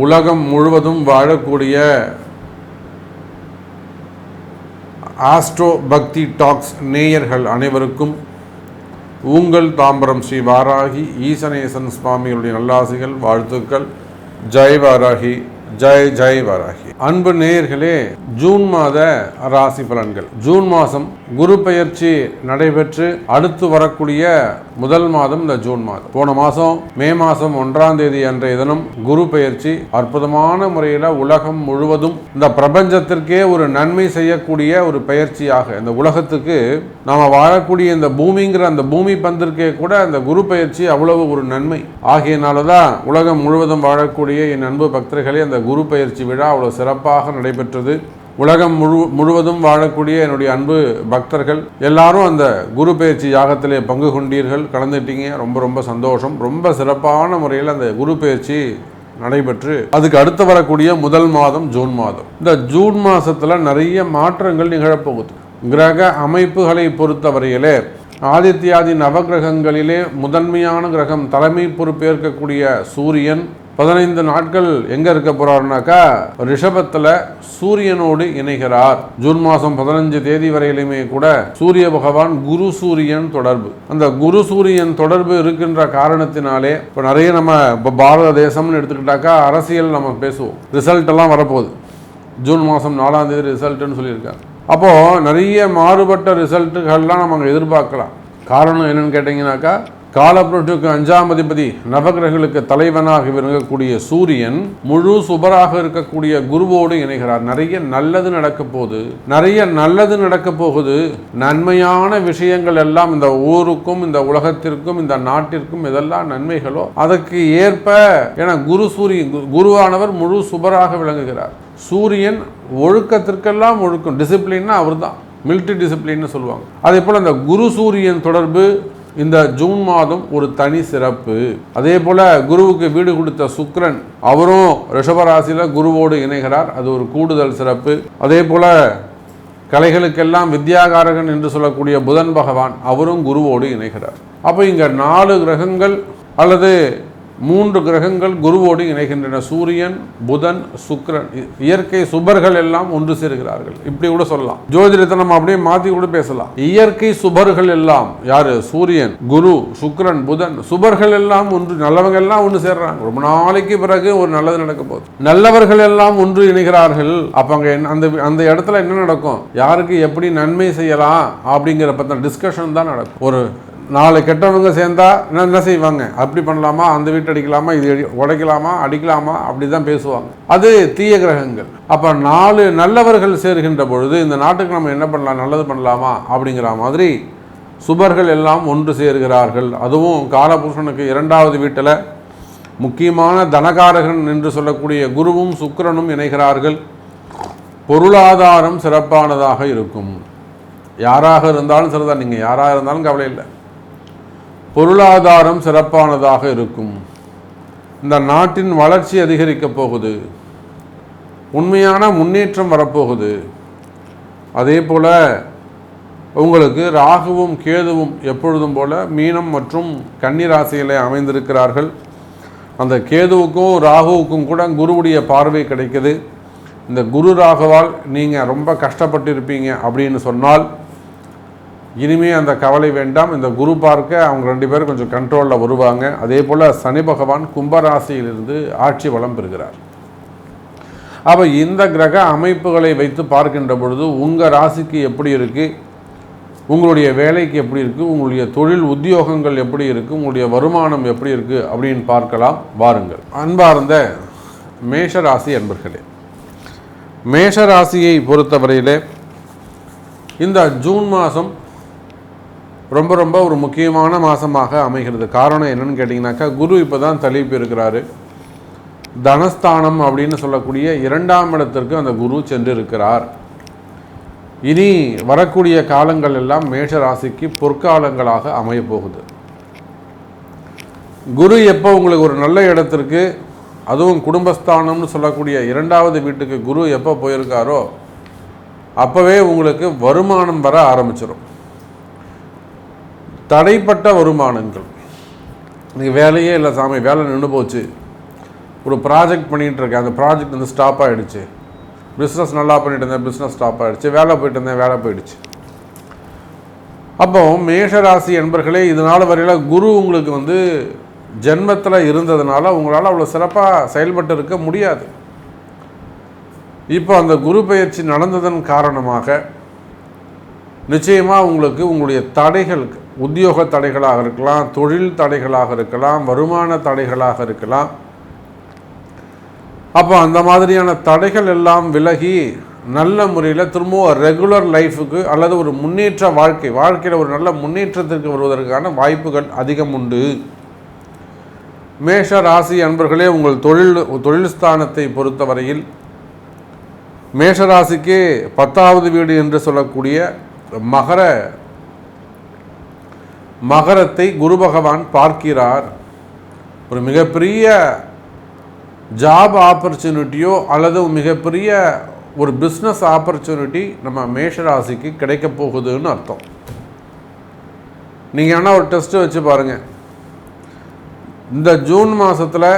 உலகம் முழுவதும் வாழக்கூடிய ஆஸ்ட்ரோ பக்தி டாக்ஸ் நேயர்கள் அனைவருக்கும் உங்கள் தாம்பரம் ஸ்ரீ வாராகி ஈசனேசன் சுவாமிகளுடைய நல்லாசிகள், வாழ்த்துக்கள். ஜெய் வாராகி, ஜெய் ஜெய் வாராகி. அன்பு நேயர்களே, ஜூன் மாத ராசி பலன்கள். ஜூன் மாதம் குரு பெயர்ச்சி நடைபெற்று அடுத்து வரக்கூடிய முதல் மாதம் இந்த ஜூன் மாதம். போன மாதம் மே மாதம் 1ஆம் தேதி அன்றைய தினம் குரு பெயர்ச்சி அற்புதமான முறையில் உலகம் முழுவதும் இந்த பிரபஞ்சத்திற்கே ஒரு நன்மை செய்யக்கூடிய ஒரு பெயர்ச்சியாக, இந்த உலகத்துக்கு நாம் வாழக்கூடிய இந்த பூமிங்கிற அந்த பூமி பந்திற்கே கூட இந்த குரு பெயர்ச்சி அவ்வளவு ஒரு நன்மை ஆகியனாலதான் உலகம் முழுவதும் வாழக்கூடிய என் அன்பு பக்தர்களே அந்த குரு பெயர்ச்சி விழா அவ்வளவு சிறப்பாக நடைபெற்றது. உலகம் முழுவதும் வாழக்கூடிய என்னுடைய அன்பு பக்தர்கள் எல்லாரும் அந்த குரு பெயர்ச்சி யாகத்திலே பங்கு கொண்டீர்கள், கலந்துட்டீங்க. ரொம்ப ரொம்ப சந்தோஷம். ரொம்ப சிறப்பான முறையில் அந்த குரு பெயர்ச்சி நடைபெற்று அதுக்கு அடுத்து வரக்கூடிய முதல் மாதம் ஜூன் மாதம். இந்த ஜூன் மாசத்துல நிறைய மாற்றங்கள் நிகழப்போகுது. கிரக அமைப்புகளை பொறுத்தவரையிலே ஆதித்யாதி நவகிரகங்களிலே முதன்மையான கிரகம், தலைமை பொறுப்பேற்கக்கூடிய சூரியன் 15 நாட்கள் எங்க இருக்க போறாருனாக்கா ரிஷபத்துல சூரியனோடு இணைகிறார். ஜூன் மாதம் 15 தேதி வரையிலுமே கூட சூரிய பகவான் குரு சூரியன் தொடர்பு, அந்த குரு சூரியன் தொடர்பு இருக்கின்ற காரணத்தினாலே இப்போ நிறைய நம்ம இப்போ பாரத தேசம்னு எடுத்துக்கிட்டாக்கா அரசியல் நம்ம பேசுவோம். ரிசல்ட் எல்லாம் வரப்போகுது. ஜூன் மாதம் 4ஆம் தேதி ரிசல்ட்னு சொல்லியிருக்காங்க. அப்போ நிறைய மாறுபட்ட ரிசல்ட்டுகள்லாம் நம்ம அங்கே எதிர்பார்க்கலாம். காரணம் என்னன்னு கேட்டீங்கன்னாக்கா காலப்புரட்சிக்கு 5ஆம் அதிபதி நவகிரகங்களுக்கு தலைவனாக விளங்கக்கூடிய சூரியன் முழு சுபராக இருக்கக்கூடிய குருவோடு இணைகிறார். நிறைய நல்லது நடக்க போகுது. நன்மையான விஷயங்கள் எல்லாம் இந்த ஊருக்கும் இந்த உலகத்திற்கும் இந்த நாட்டிற்கும் இதெல்லாம் நன்மைகளோ அதற்கு ஏற்ப என குருவானவர் முழு சுபராக விளங்குகிறார். சூரியன் ஒழுக்கத்திற்கெல்லாம் ஒழுக்கம், டிசிப்ளின்னா அவர் தான், மிலிட்டரி டிசிப்ளின்னு சொல்லுவாங்க. அதே போல் அந்த குரு சூரியன் தொடர்பு இந்த ஜூன் மாதம் ஒரு தனி சிறப்பு. அதே போல குருவுக்கு வீடு கொடுத்த சுக்கிரன் அவரும் ரிஷபராசியில குருவோடு இணைகிறார். அது ஒரு கூடுதல் சிறப்பு. அதே போல கலைகளுக்கெல்லாம் வித்யாகாரகன் என்று சொல்லக்கூடிய புதன் பகவான் அவரும் குருவோடு இணைகிறார். அப்போ இங்க 4 கிரகங்கள் அல்லது 3 கிரகங்கள் குருவோடு இணைகின்றன. சூரியன், புதன், சுக்கிரன், இயற்கை சுபர்கள் எல்லாம் ஒன்று சேர்கிறார்கள். இப்படி கூட சொல்லலாம். ஜோதிடத்தை நம்ம அப்படியே மாத்தி கூட பேசலாம். இயற்கை சுபர்கள் எல்லாம் யாரு? சூரியன், குரு, சுக்கிரன், புதன், சுபர்கள் எல்லாம் ஒன்று, நல்லவங்க எல்லாம் ஒன்று சேர்றாங்க. ரொம்ப நாளைக்கு பிறகு ஒரு நல்லது நடக்க போகுது. நல்லவர்கள் எல்லாம் ஒன்று இணைகிறார்கள். அப்ப அங்க அந்த இடத்துல என்ன நடக்கும்? யாருக்கு எப்படி நன்மை செய்யலாம் அப்படிங்கிற பத்தின டிஸ்கஷன் தான் நடக்கும். ஒரு 4 கெட்டவங்க சேர்ந்தா என்ன செய்வாங்க? அப்படி பண்ணலாமா, அந்த வீட்டு அடிக்கலாமா, இது உடைக்கலாமா, அடிக்கலாமா, அப்படிதான் பேசுவாங்க. அது தீய கிரகங்கள். அப்ப 4 நல்லவர்கள் சேர்கின்ற பொழுது இந்த நாட்டுக்கு நம்ம என்ன பண்ணலாம், நல்லது பண்ணலாமா அப்படிங்கிற மாதிரி சுபர்கள் எல்லாம் ஒன்று சேர்கிறார்கள். அதுவும் காலபுருஷனுக்கு 2வது வீட்டில் முக்கியமான தனகாரகன் என்று சொல்லக்கூடிய குருவும் சுக்கிரனும் இணைகிறார்கள். பொருளாதாரம் சிறப்பானதாக இருக்கும். யாராக இருந்தாலும் சரிதான், நீங்க யாராக இருந்தாலும் கவலை இல்லை, பொருளாதாரம் சிறப்பானதாக இருக்கும். இந்த நாட்டின் வளர்ச்சி அதிகரிக்க போகுது. உண்மையான முன்னேற்றம் வரப்போகுது. அதே போல உங்களுக்கு ராகுவும் கேதுவும் எப்பொழுதும் போல மீனம் மற்றும் கன்னி ராசியிலே அமைந்திருக்கிறார்கள். அந்த கேதுவுக்கும் ராகுவுக்கும் கூட குருவுடைய பார்வை கிடைக்குது. இந்த குரு ராகுவால் நீங்கள் ரொம்ப கஷ்டப்பட்டிருப்பீங்க அப்படின்னு சொன்னால் இனிமே அந்த கவலை வேண்டாம். இந்த குரு பார்க்க அவங்க 2 பேரும் கொஞ்சம் கண்ட்ரோலில் வருவாங்க. அதே போல் சனி பகவான் கும்பராசியிலிருந்து ஆட்சி வளம் பெறுகிறார். அப்போ இந்த கிரக அமைப்புகளை வைத்து பார்க்கின்ற பொழுது உங்கள் ராசிக்கு எப்படி இருக்குது, உங்களுடைய வேலைக்கு எப்படி இருக்குது, உங்களுடைய தொழில் உத்தியோகங்கள் எப்படி இருக்குது, உங்களுடைய வருமானம் எப்படி இருக்குது அப்படின்னு பார்க்கலாம். வாருங்கள். அன்பார்ந்த மேஷராசி அன்பர்களே, மேஷராசியை பொறுத்தவரையிலே இந்த ஜூன் மாதம் ரொம்ப ரொம்ப ஒரு முக்கியமான மாதமாக அமைகிறது. காரணம் என்னன்னு கேட்டிங்கனாக்கா குரு இப்போ தான் தலைப்பு இருக்கிறாரு. தனஸ்தானம் அப்படின்னு சொல்லக்கூடிய 2ஆம் இடத்திற்கு அந்த குரு சென்று இருக்கிறார். இனி வரக்கூடிய காலங்கள் எல்லாம் மேஷ ராசிக்கு பொற்காலங்களாக அமைய போகுது. குரு எப்போ உங்களுக்கு ஒரு நல்ல இடத்திற்கு, அதுவும் குடும்பஸ்தானம்னு சொல்லக்கூடிய 2வது வீட்டுக்கு குரு எப்போ போயிருக்காரோ அப்போவே உங்களுக்கு வருமானம் வர ஆரம்பிச்சிடும். தடைப்பட்ட வருமானங்கள், நீங்கள் வேலையே இல்லை சாமி, வேலை நின்று போச்சு, ஒரு ப்ராஜெக்ட் பண்ணிகிட்டு இருக்கேன், அந்த ப்ராஜெக்ட் வந்து ஸ்டாப் ஆகிடுச்சு. பிஸ்னஸ் நல்லா பண்ணிட்டு இருந்தேன், பிஸ்னஸ் ஸ்டாப் ஆகிடுச்சு. வேலை போயிட்டு இருந்தேன், வேலை போயிடுச்சு. அப்போ மேஷராசி என்பர்களே, இதனால் வரையில் குரு உங்களுக்கு வந்து ஜென்மத்தில் இருந்ததுனால உங்களால் அவ்வளோ சிறப்பாக செயல்பட்டு இருக்க முடியாது. இப்போ அந்த குரு பெயர்ச்சி நடந்ததன் காரணமாக நிச்சயமாக உங்களுக்கு உங்களுடைய தடைகள், உத்தியோக தடைகளாக இருக்கலாம், தொழில் தடைகளாக இருக்கலாம், வருமான தடைகளாக இருக்கலாம். அப்போ அந்த மாதிரியான தடைகள் எல்லாம் விலகி நல்ல முறையில் திரும்பவும் ரெகுலர் லைஃபுக்கு அல்லது ஒரு முன்னேற்ற வாழ்க்கையில் ஒரு நல்ல முன்னேற்றத்திற்கு வருவதற்கான வாய்ப்புகள் அதிகம் உண்டு. மேஷ ராசி அன்பர்களே, உங்கள் தொழில் ஸ்தானத்தை பொறுத்தவரையில் மேஷராசிக்கு 10வது வீடு என்று சொல்லக்கூடிய மகரத்தை குரு பகவான் பார்க்கிறார். ஒரு மிகப்பெரிய ஜாப் ஆப்பர்ச்சுனிட்டியோ அல்லது மிகப்பெரிய ஒரு பிஸ்னஸ் ஆப்பர்ச்சுனிட்டி நம்ம மேஷராசிக்கு கிடைக்க போகுதுன்னு அர்த்தம். நீங்கள் ஆனால் ஒரு டெஸ்ட்டு வச்சு பாருங்கள். இந்த ஜூன் மாதத்தில்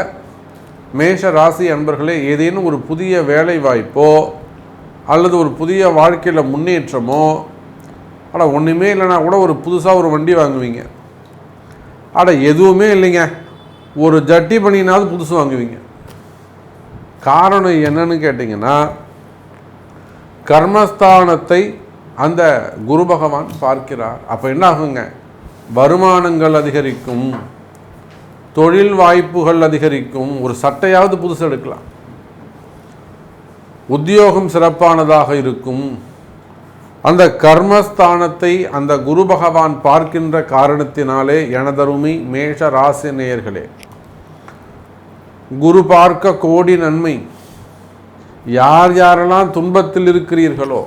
மேஷ ராசி அன்பர்களே, ஏதேனும் ஒரு புதிய வேலை வாய்ப்போ அல்லது ஒரு புதிய வாழ்க்கையில் முன்னேற்றமோ, ஆனால் ஒன்றுமே இல்லைனா கூட ஒரு புதுசாக ஒரு வண்டி வாங்குவீங்க. எதுவுமே இல்லைங்க, ஒரு ஜட்டி பண்ணினாவது புதுசு வாங்குவீங்க. காரணம் என்னன்னு கேட்டிங்கன்னா, கர்மஸ்தானத்தை அந்த குரு பகவான் பார்க்கிறார். அப்போ என்ன ஆகுங்க, வருமானங்கள் அதிகரிக்கும், தொழில் வாய்ப்புகள் அதிகரிக்கும், ஒரு சட்டையாவது புதுசு எடுக்கலாம், உத்தியோகம் சிறப்பானதாக இருக்கும். அந்த கர்மஸ்தானத்தை அந்த குரு பகவான் பார்க்கின்ற காரணத்தினாலே எனதருமை மேஷ ராசி நேயர்களே, குரு பார்க்க கோடி நன்மை. யார் யாரெல்லாம் துன்பத்தில் இருக்கிறீர்களோ,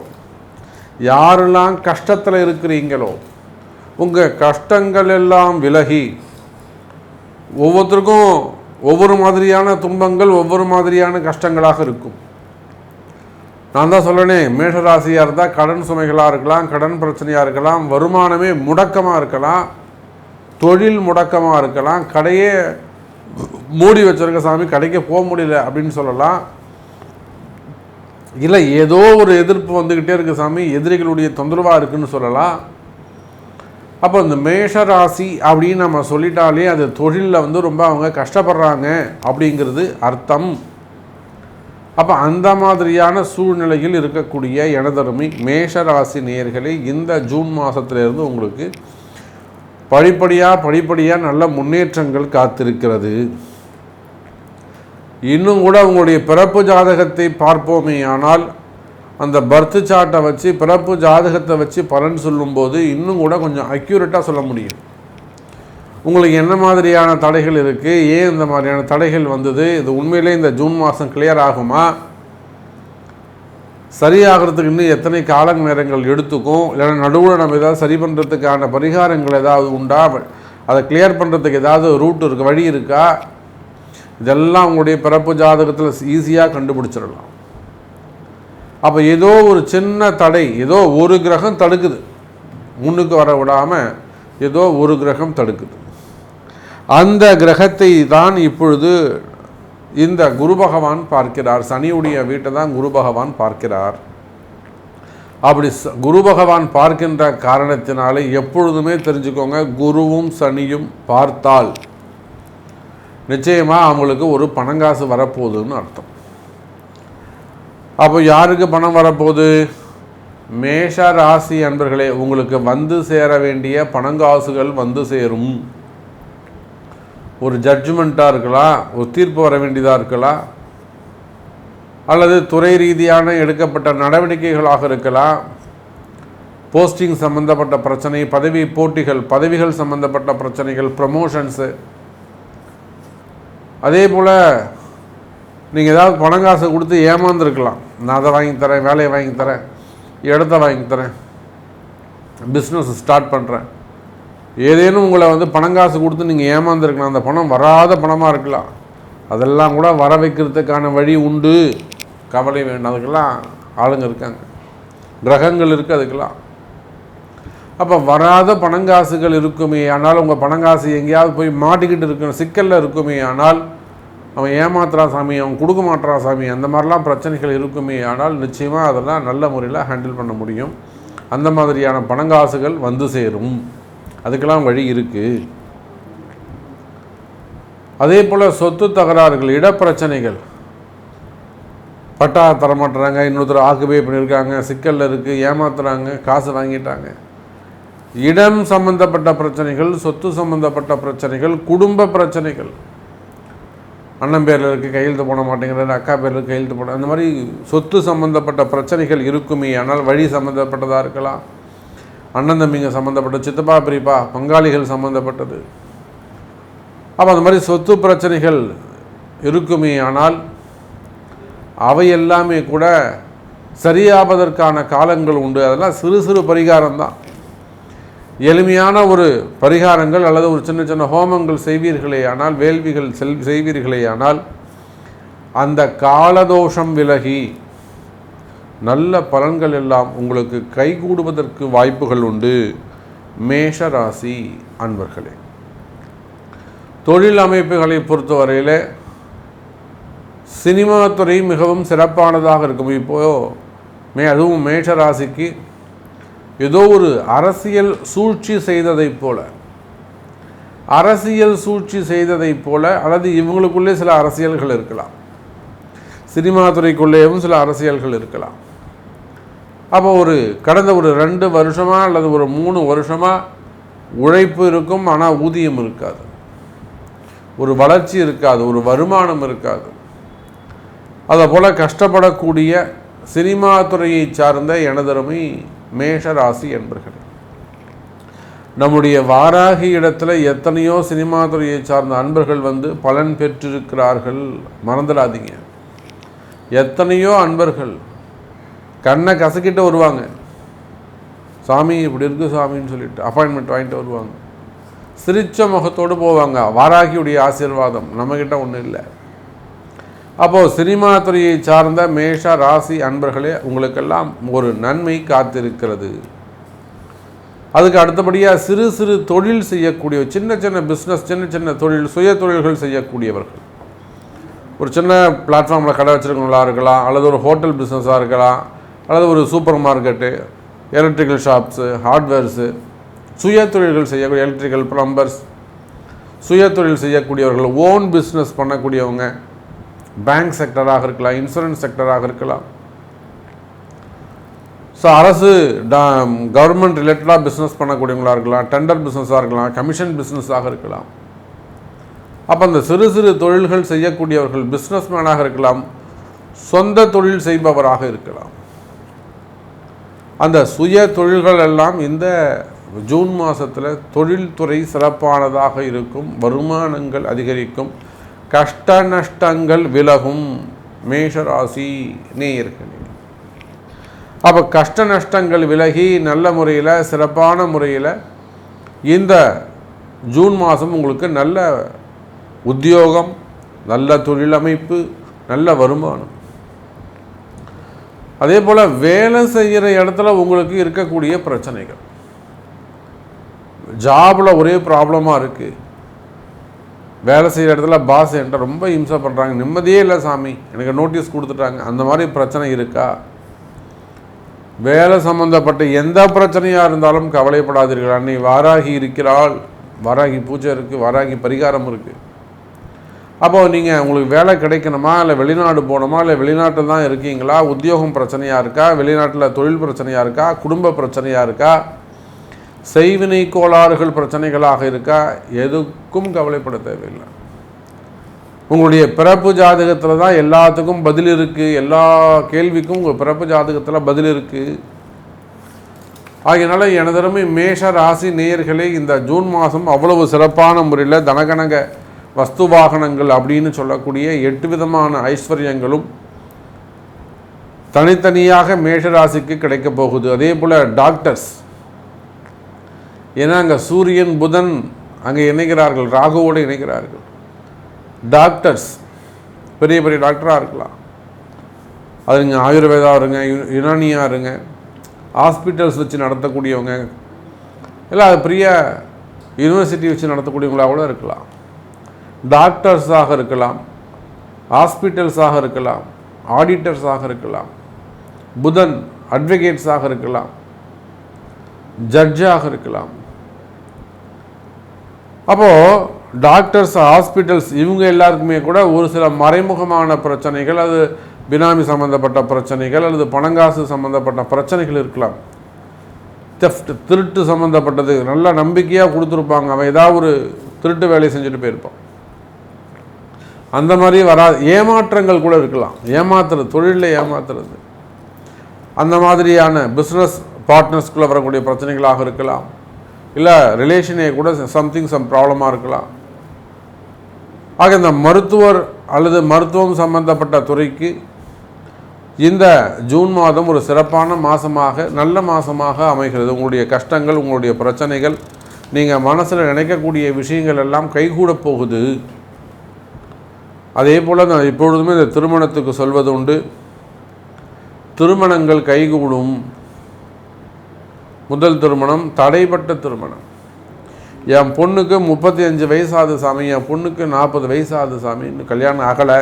யாரெல்லாம் கஷ்டத்தில் இருக்கிறீங்களோ, உங்கள் கஷ்டங்கள் எல்லாம் விலகி ஒவ்வொருத்தருக்கும் ஒவ்வொரு மாதிரியான துன்பங்கள், ஒவ்வொரு மாதிரியான கஷ்டங்களாக இருக்கும். நான் தான் சொல்லணே, மேஷராசியாக இருந்தால் கடன் சுமைகளாக இருக்கலாம், கடன் பிரச்சனையாக இருக்கலாம், வருமானமே முடக்கமாக இருக்கலாம், தொழில் முடக்கமாக இருக்கலாம், கடையே மூடி வச்சிருக்க சாமி, கடைக்கு போக முடியல அப்படின்னு சொல்லலாம். இல்லை ஏதோ ஒரு எதிர்ப்பு வந்துக்கிட்டே இருக்கு சாமி, எதிரிகளுடைய தொந்தரவாக இருக்குன்னு சொல்லலாம். அப்போ இந்த மேஷராசி அப்படின்னு நம்ம சொல்லிட்டாலே அது தொழிலில் வந்து ரொம்ப அவங்க கஷ்டப்படுறாங்க அப்படிங்கிறது அர்த்தம். அப்போ அந்த மாதிரியான சூழ்நிலையில் இருக்கக்கூடிய எனதருமை மேஷராசி நேயர்களே, இந்த ஜூன் மாதத்திலிருந்து உங்களுக்கு படிப்படியாக நல்ல முன்னேற்றங்கள் காத்திருக்கிறது. இன்னும் கூட உங்களுடைய பிறப்பு ஜாதகத்தை பார்ப்போமே ஆனால், அந்த பர்த் சார்ட்டை வச்சு பிறப்பு ஜாதகத்தை வச்சு பலன் சொல்லும்போது இன்னும் கூட கொஞ்சம் அக்யூரேட்டாக சொல்ல முடியும். உங்களுக்கு என்ன மாதிரியான தடைகள் இருக்குது, ஏன் இந்த மாதிரியான தடைகள் வந்தது, இது உண்மையிலே இந்த ஜூன் மாதம் கிளியர் ஆகுமா, சரியாகிறதுக்கு இன்னும் எத்தனை கால நேரங்கள் எடுத்துக்கும், இல்லைன்னா நடுவில் நம்ம ஏதாவது சரி பண்ணுறதுக்கான பரிகாரங்கள் ஏதாவது உண்டா, அதை கிளியர் பண்ணுறதுக்கு ஏதாவது ரூட் இருக்குது, வழி இருக்கா, இதெல்லாம் உங்களுடைய பிறப்பு ஜாதகத்தில் ஈஸியாக கண்டுபிடிச்சிடலாம். அப்போ ஏதோ ஒரு சின்ன தடை, ஏதோ ஒரு கிரகம் தடுக்குது, முன்னுக்கு வர விடாமல் ஏதோ ஒரு கிரகம் தடுக்குது. அந்த கிரகத்தை தான் இப்பொழுது இந்த குரு பகவான் பார்க்கிறார். சனியுடைய வீட்டை தான் குரு பகவான் பார்க்கிறார். அப்படி குரு பகவான் பார்க்கின்ற காரணத்தினாலே எப்பொழுதுமே தெரிஞ்சுக்கோங்க, குருவும் சனியும் பார்த்தால் நிச்சயமாக அவங்களுக்கு ஒரு பணங்காசு வரப்போகுதுன்னு அர்த்தம். அப்போ யாருக்கு பணம் வரப்போகுது? மேஷ ராசி அன்பர்களே, உங்களுக்கு வந்து சேர வேண்டிய பணங்காசுகள் வந்து சேரும். ஒரு ஜட்ஜ்மெண்ட்டாக இருக்கலாம், ஒரு தீர்ப்பு வர வேண்டியதாக இருக்கலாம், அல்லது துறை ரீதியான எடுக்கப்பட்ட நடவடிக்கைகளாக இருக்கலாம், போஸ்டிங் சம்பந்தப்பட்ட பிரச்சனை, பதவி போட்டிகள், பதவிகள் சம்பந்தப்பட்ட பிரச்சனைகள், ப்ரமோஷன்ஸு. அதே போல் நீங்கள் ஏதாவது பணங்காசை கொடுத்து ஏமாந்துருக்கலாம். நான் அதை வாங்கி தரேன், வேலையை வாங்கி தரேன், இடத்த வாங்கி தரேன், பிஸ்னஸ் ஸ்டார்ட் பண்ணுறேன், ஏதேனும் உங்களை வந்து பணங்காசு கொடுத்து நீங்கள் ஏமாந்துருக்கலாம். அந்த பணம் வராத பணமாக இருக்கலாம். அதெல்லாம் கூட வர வைக்கிறதுக்கான வழி உண்டு, கவலை வேண்டாம். அதுக்கெல்லாம் ஆளுங்க இருக்காங்க, கிரகங்கள் இருக்குது அதுக்கெல்லாம். அப்போ வராத பணங்காசுகள் இருக்குமே ஆனால், உங்கள் பணங்காசு எங்கேயாவது போய் மாட்டிக்கிட்டு இருக்கிற சிக்கலில் இருக்குமே ஆனால், அவன் ஏமாத்துறா சாமி, அவன் கொடுக்க மாட்டா சாமி, அந்த மாதிரிலாம் பிரச்சனைகள் இருக்குமே. ஆனால் நிச்சயமாக அதெல்லாம் நல்ல முறையில் ஹேண்டில் பண்ண முடியும். அந்த மாதிரியான பணங்காசுகள் வந்து சேரும். அதுக்கெல்லாம் வழி இருக்குது. அதே போல் சொத்து தகராறுகள், இடப்பிரச்சனைகள், பட்டா தரமாட்டுறாங்க, இன்னொருத்தர் ஆக்குபை பண்ணியிருக்காங்க, சிக்கலில் இருக்குது, ஏமாத்துறாங்க, காசு வாங்கிட்டாங்க, இடம் சம்பந்தப்பட்ட பிரச்சனைகள், சொத்து சம்பந்தப்பட்ட பிரச்சனைகள், குடும்ப பிரச்சனைகள், அண்ணன் பேரில் இருக்குது கையெழுத்து போட மாட்டேங்கிறாரு, அக்கா பேரில் கையெழுத்து போட, அந்த மாதிரி சொத்து சம்பந்தப்பட்ட பிரச்சனைகள் இருக்குமே. ஆனால் வழி சம்மந்தப்பட்டதாக இருக்கலாம், அண்ணன் தம்பிங்க சம்மந்தப்பட்ட, சித்தப்பா பெரியப்பா பங்காளிகள் சம்மந்தப்பட்டது. அப்போ அந்த மாதிரி சொத்து பிரச்சனைகள் இருக்குமே. ஆனால் அவை எல்லாமே கூட சரியாவதற்கான காலங்கள் உண்டு. அதெல்லாம் சிறு சிறு பரிகாரம் தான். எளிமையான ஒரு பரிகாரங்கள் அல்லது ஒரு சின்ன சின்ன ஹோமங்கள் செய்வீர்களே ஆனால், வேள்விகள் செய்வீர்களே ஆனால், அந்த காலதோஷம் விலகி நல்ல பலன்கள் எல்லாம் உங்களுக்கு கைகூடுவதற்கு வாய்ப்புகள் உண்டு. மேஷ ராசி அன்பர்களே, தொழில் அமைப்புகளை பொறுத்தவரையில் சினிமா துறை மிகவும் சிறப்பானதாக இருக்கும். இப்போது அதுவும் மேஷ ராசிக்கு ஏதோ ஒரு அரசியல் சூழ்ச்சி செய்ததைப் போல, அல்லது இவங்களுக்குள்ளே சில அரசியல்கள் இருக்கலாம், சினிமா துறைக்குள்ளேயும் சில அரசியல்கள் இருக்கலாம். அப்போ கடந்த ஒரு 2 வருஷமாக அல்லது ஒரு 3 வருஷமாக உழைப்பு இருக்கும், ஆனால் ஊதியம் இருக்காது, ஒரு வளர்ச்சி இருக்காது, ஒரு வருமானம் இருக்காது. அதை போல் கஷ்டப்படக்கூடிய சினிமா துறையை சார்ந்த எனதருமை மேஷராசி என்பர்கள், நம்முடைய வாராகி இடத்துல எத்தனையோ சினிமா துறையை சார்ந்த அன்பர்கள் வந்து பலன் பெற்றிருக்கிறார்கள். மறந்துடாதீங்க. எத்தனையோ அன்பர்கள் கண்ணை கசக்கிட்டு வருவாங்க, சாமி இப்படி இருக்குது சாமின்னு சொல்லிட்டு அப்பாயின்மெண்ட் வாங்கிட்டு வருவாங்க, சிரிச்ச முகத்தோடு போவாங்க. வாராகியுடைய ஆசீர்வாதம் நம்மக்கிட்ட ஒன்றும் இல்லை. அப்போது சினிமா துறையை சார்ந்த மேஷ ராசி அன்பர்களே, உங்களுக்கெல்லாம் ஒரு நன்மை காத்திருக்கிறது. அதுக்கு அடுத்தபடியாக சிறு சிறு தொழில் செய்யக்கூடிய, சின்ன சின்ன பிஸ்னஸ், சின்ன சின்ன தொழில், சுய தொழில்கள் செய்யக்கூடியவர்கள், ஒரு சின்ன பிளாட்ஃபார்மில் கடை வச்சுருக்கவங்களா இருக்கலாம், அல்லது ஒரு ஹோட்டல் பிஸ்னஸாக இருக்கலாம், அல்லது ஒரு super market, electrical shops, hardwares, சுய தொழில்கள் செய்யக்கூடிய எலக்ட்ரிக்கல் ப்ளம்பர்ஸ், சுய தொழில் செய்யக்கூடியவர்கள், ஓன் பிஸ்னஸ் பண்ணக்கூடியவங்க, பேங்க் செக்டராக இருக்கலாம், இன்சூரன்ஸ் செக்டராக இருக்கலாம், ஸோ அரசு கவர்மெண்ட் ரிலேட்டடாக பிஸ்னஸ் பண்ணக்கூடியவங்களாக இருக்கலாம், டெண்டர் பிஸ்னஸாக இருக்கலாம், கமிஷன் பிஸ்னஸாக இருக்கலாம். அப்போ அந்த சிறு சிறு தொழில்கள் செய்யக்கூடியவர்கள் பிஸ்னஸ்மேனாக இருக்கலாம், சொந்த தொழில் செய்பவராக இருக்கலாம். அந்த சுய தொழில்கள் எல்லாம் இந்த ஜூன் மாதத்தில் தொழில்துறை சிறப்பானதாக இருக்கும், வருமானங்கள் அதிகரிக்கும், கஷ்ட நஷ்டங்கள் விலகும். மேஷராசி நேயர்களே, அப்போ கஷ்ட நஷ்டங்கள் விலகி நல்ல முறையில், சிறப்பான முறையில் இந்த ஜூன் மாதம் உங்களுக்கு நல்ல உத்தியோகம், நல்ல தொழிலமைப்பு, நல்ல வருமானம். அதே போல் வேலை செய்கிற இடத்துல உங்களுக்கு இருக்கக்கூடிய பிரச்சனைகள், ஜாபில் ஒரே ப்ராப்ளமாக இருக்குது, வேலை செய்கிற இடத்துல பாஸ் என்கிட்ட ரொம்ப இம்சை பண்ணுறாங்க, நிம்மதியே இல்லை சாமி, எனக்கு நோட்டீஸ் கொடுத்துட்டாங்க, அந்த மாதிரி பிரச்சனை இருக்கா? வேலை சம்பந்தப்பட்ட எந்த பிரச்சனையாக இருந்தாலும் கவலைப்படாதீர்கள். அன்னை வாராகி இருக்கிறாள், வாராகி பூஜை இருக்குது, வாராகி பரிகாரம் இருக்குது. அப்போது நீங்கள் உங்களுக்கு வேலை கிடைக்கணுமா, இல்லை வெளிநாடு போகணுமா, இல்லை வெளிநாட்டில் தான் இருக்கீங்களா, உத்தியோகம் பிரச்சனையாக இருக்கா, வெளிநாட்டில் தொழில் பிரச்சனையாக இருக்கா, குடும்ப பிரச்சனையாக இருக்கா, செய்வினை கோளாறுகள் பிரச்சனைகளாக இருக்கா, எதுக்கும் கவலைப்பட தேவையில்லை. உங்களுடைய பிறப்பு ஜாதகத்தில் தான் எல்லாத்துக்கும் பதில் இருக்குது, எல்லா கேள்விக்கும் உங்கள் பிறப்பு ஜாதகத்தில் பதில் இருக்குது. ஆகையினால எனதருமை மேஷ ராசி நேயர்களே, இந்த ஜூன் மாதம் அவ்வளவு சிறப்பான முறையில் தனகனக வஸ்து வாகனங்கள் அப்படின்னு சொல்லக்கூடிய 8 விதமான ஐஸ்வர்யங்களும் தனித்தனியாக மேஷராசிக்கு கிடைக்க போகுது. அதே போல் டாக்டர்ஸ், ஏன்னா அங்கே சூரியன் புதன் அங்கே இணைகிறார்கள், ராகுவோடு இணைகிறார்கள். டாக்டர்ஸ் பெரிய பெரிய டாக்டராக இருக்கலாம், அது நீங்கள் ஆயுர்வேதா இருங்க, யுனானியாக இருங்க, ஹாஸ்பிட்டல்ஸ் வச்சு நடத்தக்கூடியவங்க, இல்லை அது பெரிய யூனிவர்சிட்டி வச்சு நடத்தக்கூடியவங்களாக கூட இருக்கலாம். டாக்டர்ஸாக இருக்கலாம், ஹாஸ்பிட்டல்ஸாக இருக்கலாம், ஆடிட்டர்ஸாக இருக்கலாம், புதன் அட்வொகேட்ஸாக இருக்கலாம், ஜட்ஜாக இருக்கலாம். அப்போது டாக்டர்ஸ், ஹாஸ்பிட்டல்ஸ் இவங்க எல்லாருக்குமே கூட ஒரு சில மறைமுகமான பிரச்சனைகள், அது பினாமி சம்மந்தப்பட்ட பிரச்சனைகள் அல்லது பணங்காசு சம்மந்தப்பட்ட பிரச்சனைகள் இருக்கலாம். தெஃப்ட், திருட்டு சம்மந்தப்பட்டது நல்லா நம்பிக்கையாக கொடுத்துருப்பாங்க, அவன் ஏதாவது ஒரு திருட்டு வேலையை செஞ்சுட்டு போயிருப்பான். அந்த மாதிரி வராது. ஏமாற்றங்கள் கூட இருக்கலாம், ஏமாத்துறது, தொழிலில் ஏமாத்துறது, அந்த மாதிரியான பிஸ்னஸ் பார்ட்னர்ஸ்குள்ளே வரக்கூடிய பிரச்சனைகளாக இருக்கலாம். இல்லை ரிலேஷனே கூட சம் ப்ராப்ளமாக இருக்கலாம். ஆக இந்த மருத்துவர் அல்லது மருத்துவம் சம்பந்தப்பட்ட துறைக்கு இந்த ஜூன் மாதம் ஒரு சிறப்பான மாதமாக, நல்ல மாதமாக அமைகிறது. உங்களுடைய கஷ்டங்கள், உங்களுடைய பிரச்சனைகள், நீங்கள் மனசில் நினைக்கக்கூடிய விஷயங்கள் எல்லாம் கைகூட போகுது. அதே போல் நான் இப்பொழுதுமே இந்த திருமணத்துக்கு சொல்வது உண்டு, திருமணங்கள் கைகூடும். முதல் திருமணம் தடைப்பட்ட திருமணம். என் பொண்ணுக்கு 35 வயசாகுது சாமி, என் பொண்ணுக்கு 40 வயசாகுது சாமி, இன்னும் கல்யாணம் ஆகலை,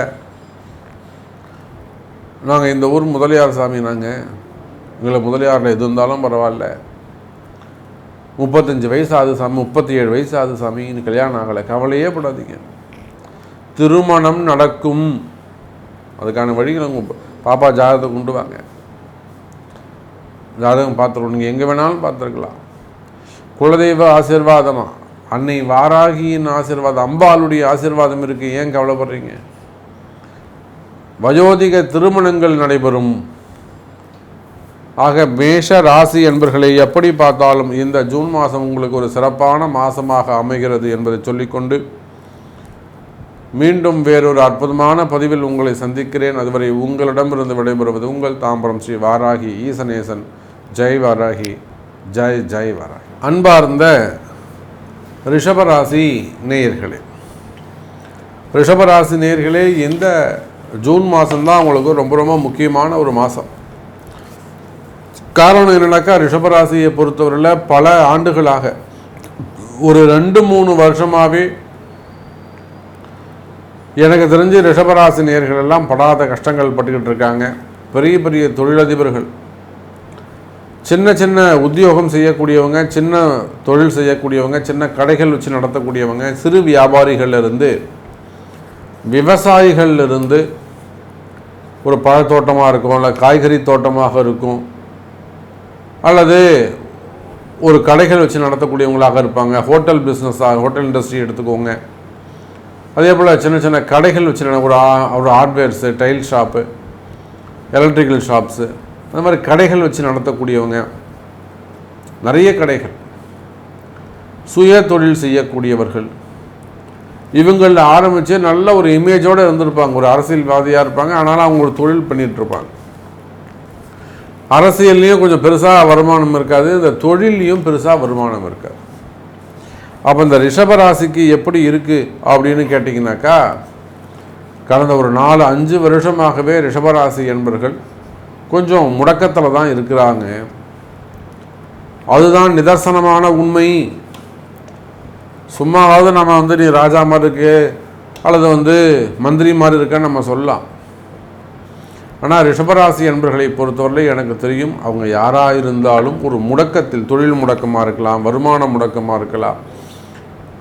நாங்கள் இந்த ஊர் முதலியார் சாமி, நாங்கள் எங்களை முதலியாரில் எது இருந்தாலும் பரவாயில்ல, 35 வயசாகுது சாமி, 37 வயசாகுது சாமி, இன்னும் கல்யாணம் ஆகலை, கவலையே படாதீங்க, திருமணம் நடக்கும். அதுக்கான வழிகளை உங்கள் பாப்பா ஜாதகத்தை கொண்டு வாங்க, ஜாதகம் பார்த்துருவோம். நீங்கள் எங்கே வேணாலும் பார்த்துருக்கலாம். குலதெய்வ ஆசீர்வாதமா, அன்னை வாராகியின் ஆசீர்வாதம், அம்பாளுடைய ஆசீர்வாதம் இருக்குது, ஏன் கவலைப்படுறீங்க? வயோதிக திருமணங்கள் நடைபெறும். ஆக மேஷ ராசி என்பர்களை எப்படி பார்த்தாலும் இந்த ஜூன் மாதம் உங்களுக்கு ஒரு சிறப்பான மாதமாக அமைகிறது என்பதை சொல்லிக்கொண்டு மீண்டும் வேறொரு அற்புதமான பதிவில் உங்களை சந்திக்கிறேன். அதுவரை உங்களிடமிருந்து விடைபெறுவது உங்கள் தாம்பரம் ஸ்ரீ வாராகி ஈசனேசன். ஜெய் வாராகி, ஜெய் ஜெய் வாராகி. அன்பார்ந்த ரிஷபராசி நேயர்களே, ரிஷபராசி நேயர்களே, இந்த ஜூன் மாதம்தான் உங்களுக்கு ரொம்ப ரொம்ப முக்கியமான ஒரு மாதம். காரணம் என்னன்னாக்கா, ரிஷபராசியை பொறுத்தவரையில் பல ஆண்டுகளாக ஒரு 2-3 வருஷமாகவே எனக்கு தெரிஞ்சு ரிஷபராசி நேயர்கள் எல்லாம் படாத கஷ்டங்கள் பட்டுக்கிட்டு இருக்காங்க. பெரிய பெரிய தொழிலதிபர்கள், சின்ன சின்ன உத்தியோகம் செய்யக்கூடியவங்க, சின்ன தொழில் செய்யக்கூடியவங்க, சின்ன கடைகள் வச்சு நடத்தக்கூடியவங்க, சிறு வியாபாரிகளிலிருந்து, விவசாயிகளிலிருந்து, ஒரு பழத்தோட்டமாக இருக்கும், இல்லை காய்கறி தோட்டமாக இருக்கும், அல்லது ஒரு கடைகள் வச்சு நடத்தக்கூடியவங்களாக இருப்பாங்க, ஹோட்டல் பிஸ்னஸாக, ஹோட்டல் இண்டஸ்ட்ரி எடுத்துக்கோங்க. அதே போல் சின்ன சின்ன கடைகள் வச்சு ஒரு hardwares, tile shop, electrical shops, அந்த மாதிரி கடைகள் வச்சு நடத்தக்கூடியவங்க, நிறைய கடைகள், சுய தொழில் செய்யக்கூடியவர்கள், இவங்களில் ஆரம்பித்து நல்ல ஒரு இமேஜோடு இருந்திருப்பாங்க. ஒரு அரசியல்வாதியாக இருப்பாங்க, ஆனாலும் அவங்க ஒரு தொழில் பண்ணிகிட்ருப்பாங்க. அரசியல்லையும் கொஞ்சம் பெருசாக வருமானம் இருக்காது, இந்த தொழிலையும் பெருசாக வருமானம் இருக்காது. அப்போ இந்த ரிஷபராசிக்கு எப்படி இருக்குது அப்படின்னு கேட்டிங்கனாக்கா, கடந்த ஒரு 4-5 வருஷமாகவே ரிஷபராசி என்பர்கள் கொஞ்சம் முடக்கத்தில் தான் இருக்கிறாங்க. அதுதான் நிதர்சனமான உண்மை. சும்மாவது நம்ம நீ ராஜா மாதிரி இருக்கு அல்லது மந்திரி மாதிரி இருக்கன்னு நம்ம சொல்லலாம். ஆனால் ரிஷபராசி என்பர்களை பொறுத்தவரை எனக்கு தெரியும், அவங்க யாராக இருந்தாலும் ஒரு முடக்கத்தில், தொழில் முடக்கமாக இருக்கலாம், வருமான முடக்கமாக இருக்கலாம்,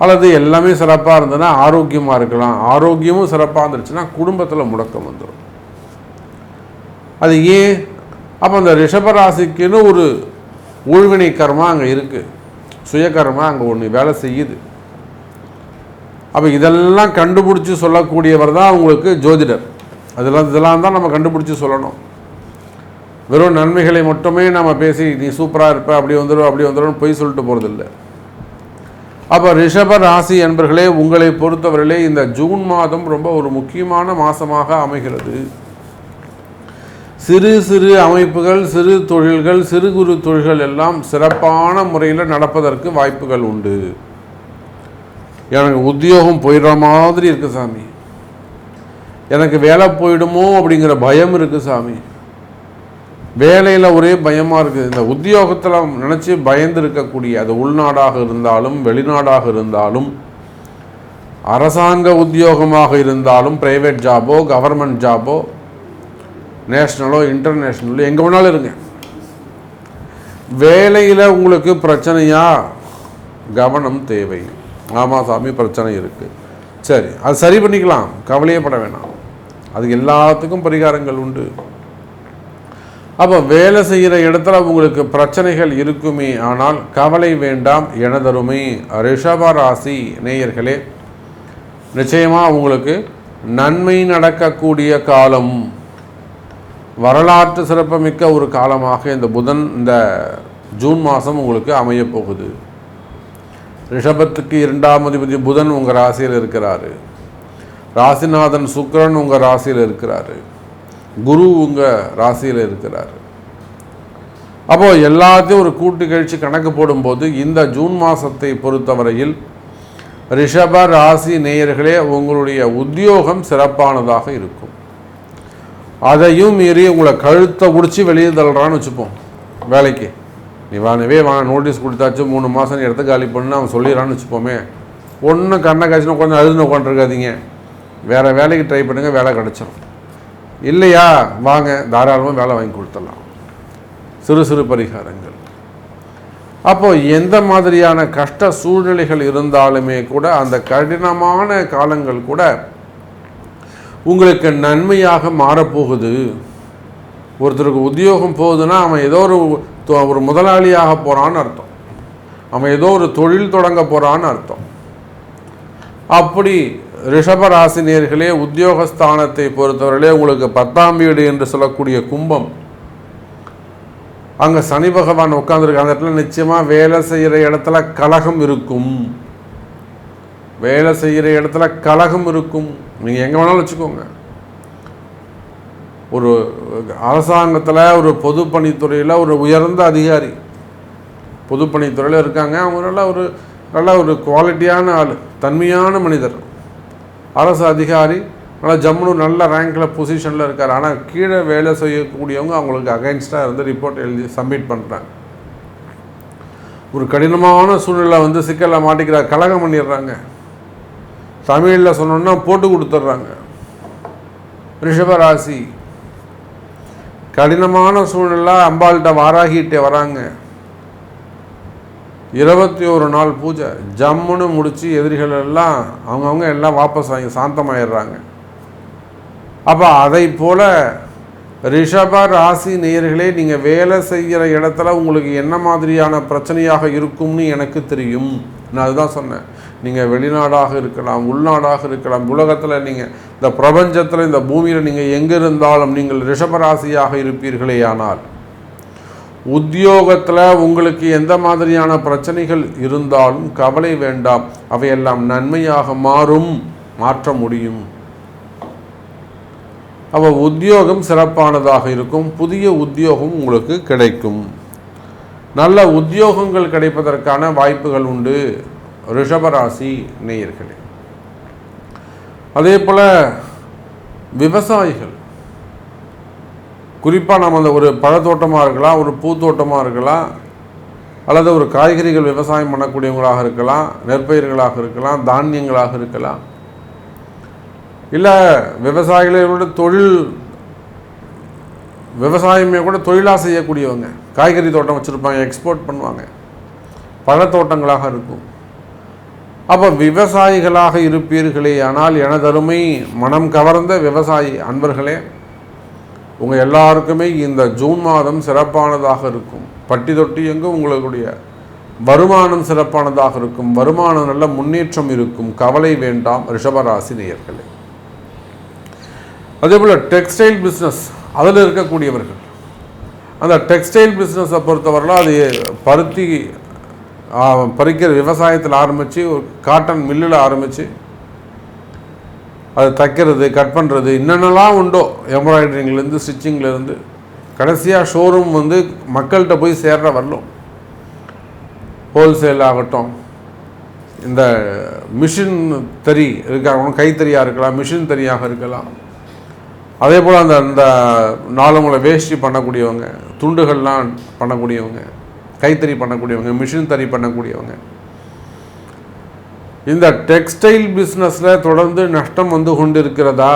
அல்லது எல்லாமே சிறப்பாக இருந்ததுன்னா ஆரோக்கியமாக இருக்கலாம். ஆரோக்கியமும் சிறப்பாக இருந்துருச்சுன்னா குடும்பத்தில் முடக்கம் வந்துடும். அது ஏன்? அப்போ அந்த ரிஷபராசிக்குன்னு ஒரு ஊழ்வினை கர்மா அங்கே இருக்குது, சுயகர்மா அங்கே ஒன்று வேலை செய்யுது. அப்போ இதெல்லாம் கண்டுபிடிச்சி சொல்லக்கூடியவர் தான் உங்களுக்கு ஜோதிடர். இதெல்லாம் தான் நம்ம கண்டுபிடிச்சி சொல்லணும். வெறும் நன்மைகளை மட்டுமே நம்ம பேசி நீ சூப்பராக இருப்ப, அப்படி வந்துடும் பொய் சொல்லிட்டு போகிறதில்லை. அப்போ ரிஷப ராசி என்பர்களே, உங்களை பொறுத்தவரையிலே இந்த ஜூன் மாதம் ரொம்ப ஒரு முக்கியமான மாதமாக அமைகிறது. சிறு சிறு அமைப்புகள், சிறு தொழில்கள், சிறு குறு தொழில்கள் எல்லாம் சிறப்பான முறையில் நடப்பதற்கு வாய்ப்புகள் உண்டு. எனக்கு உத்தியோகம் போயிடுற மாதிரி இருக்குது சாமி, எனக்கு வேலை போயிடுமோ அப்படிங்கிற பயம் இருக்குது சாமி, வேலையில் ஒரே பயமாக இருக்குது. இந்த உத்தியோகத்தில் நினச்சி பயந்து இருக்கக்கூடிய, அது உள்நாடாக இருந்தாலும் வெளிநாடாக இருந்தாலும் அரசாங்க உத்தியோகமாக இருந்தாலும், பிரைவேட் ஜாபோ, கவர்மெண்ட் ஜாபோ, நேஷ்னலோ இன்டர்நேஷ்னலோ, எங்கே வேணாலும் இருங்க, வேலையில் உங்களுக்கு பிரச்சனையா, கவனம் தேவை. ஆமாம் சாமி, பிரச்சனை இருக்குது, சரி அது சரி பண்ணிக்கலாம், கவலையப்பட வேணாம், அதுக்கு எல்லாத்துக்கும் பரிகாரங்கள் உண்டு. அப்போ வேலை செய்கிற இடத்துல உங்களுக்கு பிரச்சனைகள் இருக்குமே, ஆனால் கவலை வேண்டாம் எனதருமை ரிஷப ராசி நேயர்களே. நிச்சயமாக உங்களுக்கு நன்மை நடக்கக்கூடிய காலம், வரலாற்று சிறப்புமிக்க ஒரு காலமாக இந்த ஜூன் மாதம் உங்களுக்கு அமையப்போகுது. ரிஷபத்துக்கு 2ஆம் அதிபதி புதன் உங்கள் ராசியில் இருக்கிறாரு, ராசிநாதன் சுக்கிரன் உங்கள் ராசியில் இருக்கிறாரு, குரு உங்கள் ராசியில் இருக்கிறார். அப்போது எல்லாத்தையும் ஒரு கூட்டு கழிச்சு கணக்கு போடும்போது இந்த ஜூன் மாதத்தை பொறுத்தவரையில் ரிஷப ராசி நேயர்களே, உங்களுடைய உத்தியோகம் சிறப்பானதாக இருக்கும். அதையும் மீறி உங்களை கழுத்தை பிடிச்சி வெளியே தள்ளுறான்னு வச்சுப்போம். வேலைக்கு நீ வானவே நோட்டீஸ் கொடுத்தாச்சு, 3 மாதம் நீ இடத்த காலி பண்ணு அவன் சொல்லிடுறான்னு வச்சுப்போமே. ஒன்றும் கண்ணை காய்ச்சினா கொஞ்சம் அழுதுன்னு உட்காந்துருக்காதீங்க, வேறு வேலைக்கு ட்ரை பண்ணுங்கள், வேலை கிடச்சிடும். இல்லையா வாங்க, தாராளமாக வேலை வாங்கி கொடுத்துடலாம். சிறு சிறு பரிகாரங்கள். அப்போது எந்த மாதிரியான கஷ்ட சூழ்நிலைகள் இருந்தாலுமே கூட அந்த கடினமான காலங்கள் கூட உங்களுக்கு நன்மையாக மாறப்போகுது. ஒருத்தருக்கு உத்தியோகம் போகுதுன்னா அவன் ஏதோ ஒரு முதலாளியாக போகிறான்னு அர்த்தம், அவன் ஏதோ ஒரு தொழில் தொடங்க போகிறான்னு அர்த்தம். அப்படி ரிஷபராசினியர்களே, உத்தியோகஸ்தானத்தை பொறுத்தவரையிலே உங்களுக்கு 10ஆம் வீடு என்று சொல்லக்கூடிய கும்பம், அங்கே சனி பகவான் உட்காந்துருக்கு. அந்த இடத்துல நிச்சயமாக வேலை செய்கிற இடத்துல கலகம் இருக்கும், வேலை செய்கிற இடத்துல கலகம் இருக்கும். நீங்கள் எங்கே வேணாலும் வச்சுக்கோங்க. ஒரு அரசாங்கத்தில் ஒரு பொதுப்பணித்துறையில் ஒரு உயர்ந்த அதிகாரி பொதுப்பணித்துறையில் இருக்காங்க, அவங்க நல்ல ஒரு குவாலிட்டியான ஆள், தன்மையான மனிதர், அரசு அதிகாரி, நல்லா ஜம்முன்னு நல்ல ரேங்கில் பொசிஷனில் இருக்கார். ஆனால் கீழே வேலை செய்யக்கூடியவங்க அவங்களுக்கு அகைன்ஸ்டாக இருந்து ரிப்போர்ட் எழுதி சப்மிட் பண்ணுறாங்க. ஒரு கடினமான சூழ்நிலை சிக்கலில் மாட்டிக்கிறார், கலகம் பண்ணிடுறாங்க. தமிழில் சொன்னோன்னா போட்டு கொடுத்துட்றாங்க. ரிஷபராசி கடினமான சூழ்நிலை, அம்பாள்கிட்ட வாராகிட்டே வராங்க. 21 நாள் பூஜை ஜம்முன்னு முடித்து எதிரிகள் எல்லாம் அவங்கவுங்க எல்லாம் வாபஸ் வாங்கி சாந்தமாயிடுறாங்க. அப்போ அதை போல் ரிஷப ராசி நேயர்களே, நீங்கள் வேலை செய்கிற இடத்துல உங்களுக்கு என்ன மாதிரியான பிரச்சனையாக இருக்கும்னு எனக்கு தெரியும். நான் அதுதான் சொன்னேன். நீங்கள் வெளிநாடாக இருக்கலாம், உள்நாடாக இருக்கலாம், உலகத்தில் நீங்கள் இந்த பிரபஞ்சத்தில் இந்த பூமியில் நீங்கள் எங்கே இருந்தாலும் நீங்கள் ரிஷபராசியாக இருப்பீர்களே. ஆனால் உத்தியோகத்தில் உங்களுக்கு எந்த மாதிரியான பிரச்சனைகள் இருந்தாலும் கவலை வேண்டாம், அவையெல்லாம் நன்மையாக மாற்ற முடியும். அப்போ உத்தியோகம் சிறப்பானதாக இருக்கும், புதிய உத்தியோகம் உங்களுக்கு கிடைக்கும், நல்ல உத்தியோகங்கள் கிடைப்பதற்கான வாய்ப்புகள் உண்டு ரிஷபராசி நேயர்களே. அதே போல் விவசாயிகள், குறிப்பாக நம்ம அந்த ஒரு பழத்தோட்டமாக இருக்கலாம், ஒரு பூத்தோட்டமாக இருக்கலாம், அல்லது ஒரு காய்கறிகள் விவசாயம் பண்ணக்கூடியவங்களாக இருக்கலாம், நெற்பயிர்களாக இருக்கலாம், தானியங்களாக இருக்கலாம், இல்லை விவசாயிகளோட விவசாயமே கூட தொழிலாக செய்யக்கூடியவங்க, காய்கறி தோட்டம் வச்சுருப்பாங்க, எக்ஸ்போர்ட் பண்ணுவாங்க, பழத்தோட்டங்களாக இருக்கும். அப்போ விவசாயிகளாக இருப்பீர்களே. ஆனால் எனதருமை மனம் கவர்ந்த விவசாயி அன்பர்களே, உங்கள் எல்லாருக்குமே இந்த ஜூன் மாதம் சிறப்பானதாக இருக்கும். பட்டி தொட்டி எங்கும் உங்களுடைய வருமானம் சிறப்பானதாக இருக்கும், வருமானம் நல்ல முன்னேற்றம் இருக்கும், கவலை வேண்டாம் ரிஷபராசி நேயர்களே. அதே போல் டெக்ஸ்டைல் பிஸ்னஸ் அதில் இருக்கக்கூடியவர்கள், அந்த டெக்ஸ்டைல் பிஸ்னஸை பொறுத்தவரையில் அது பருத்தி பறிக்கிற விவசாயத்தில் ஆரம்பித்து ஒரு காட்டன் மில்லில் ஆரம்பித்து அது தைக்கிறது, கட் பண்ணுறது, என்னென்னலாம் உண்டோ, எம்ப்ராய்டரிங்லேருந்து ஸ்டிச்சிங்லேருந்து கடைசியாக ஷோரூம் மக்கள்கிட்ட போய் சேர்ற வரலும், ஹோல்சேல் ஆகட்டும், இந்த மிஷின் தறி இருக்காங்க, கைத்தறியாக இருக்கலாம், மிஷின் தறியாக இருக்கலாம். அதே போல் அந்த 4 முளை வேஷ்டி பண்ணக்கூடியவங்க, துண்டுகள்லாம் பண்ணக்கூடியவங்க, கைத்தறி பண்ணக்கூடியவங்க, மிஷின் தறி பண்ணக்கூடியவங்க, இந்த டெக்ஸ்டைல் பிஸ்னஸில் தொடர்ந்து நஷ்டம் வந்து கொண்டு இருக்கிறதா?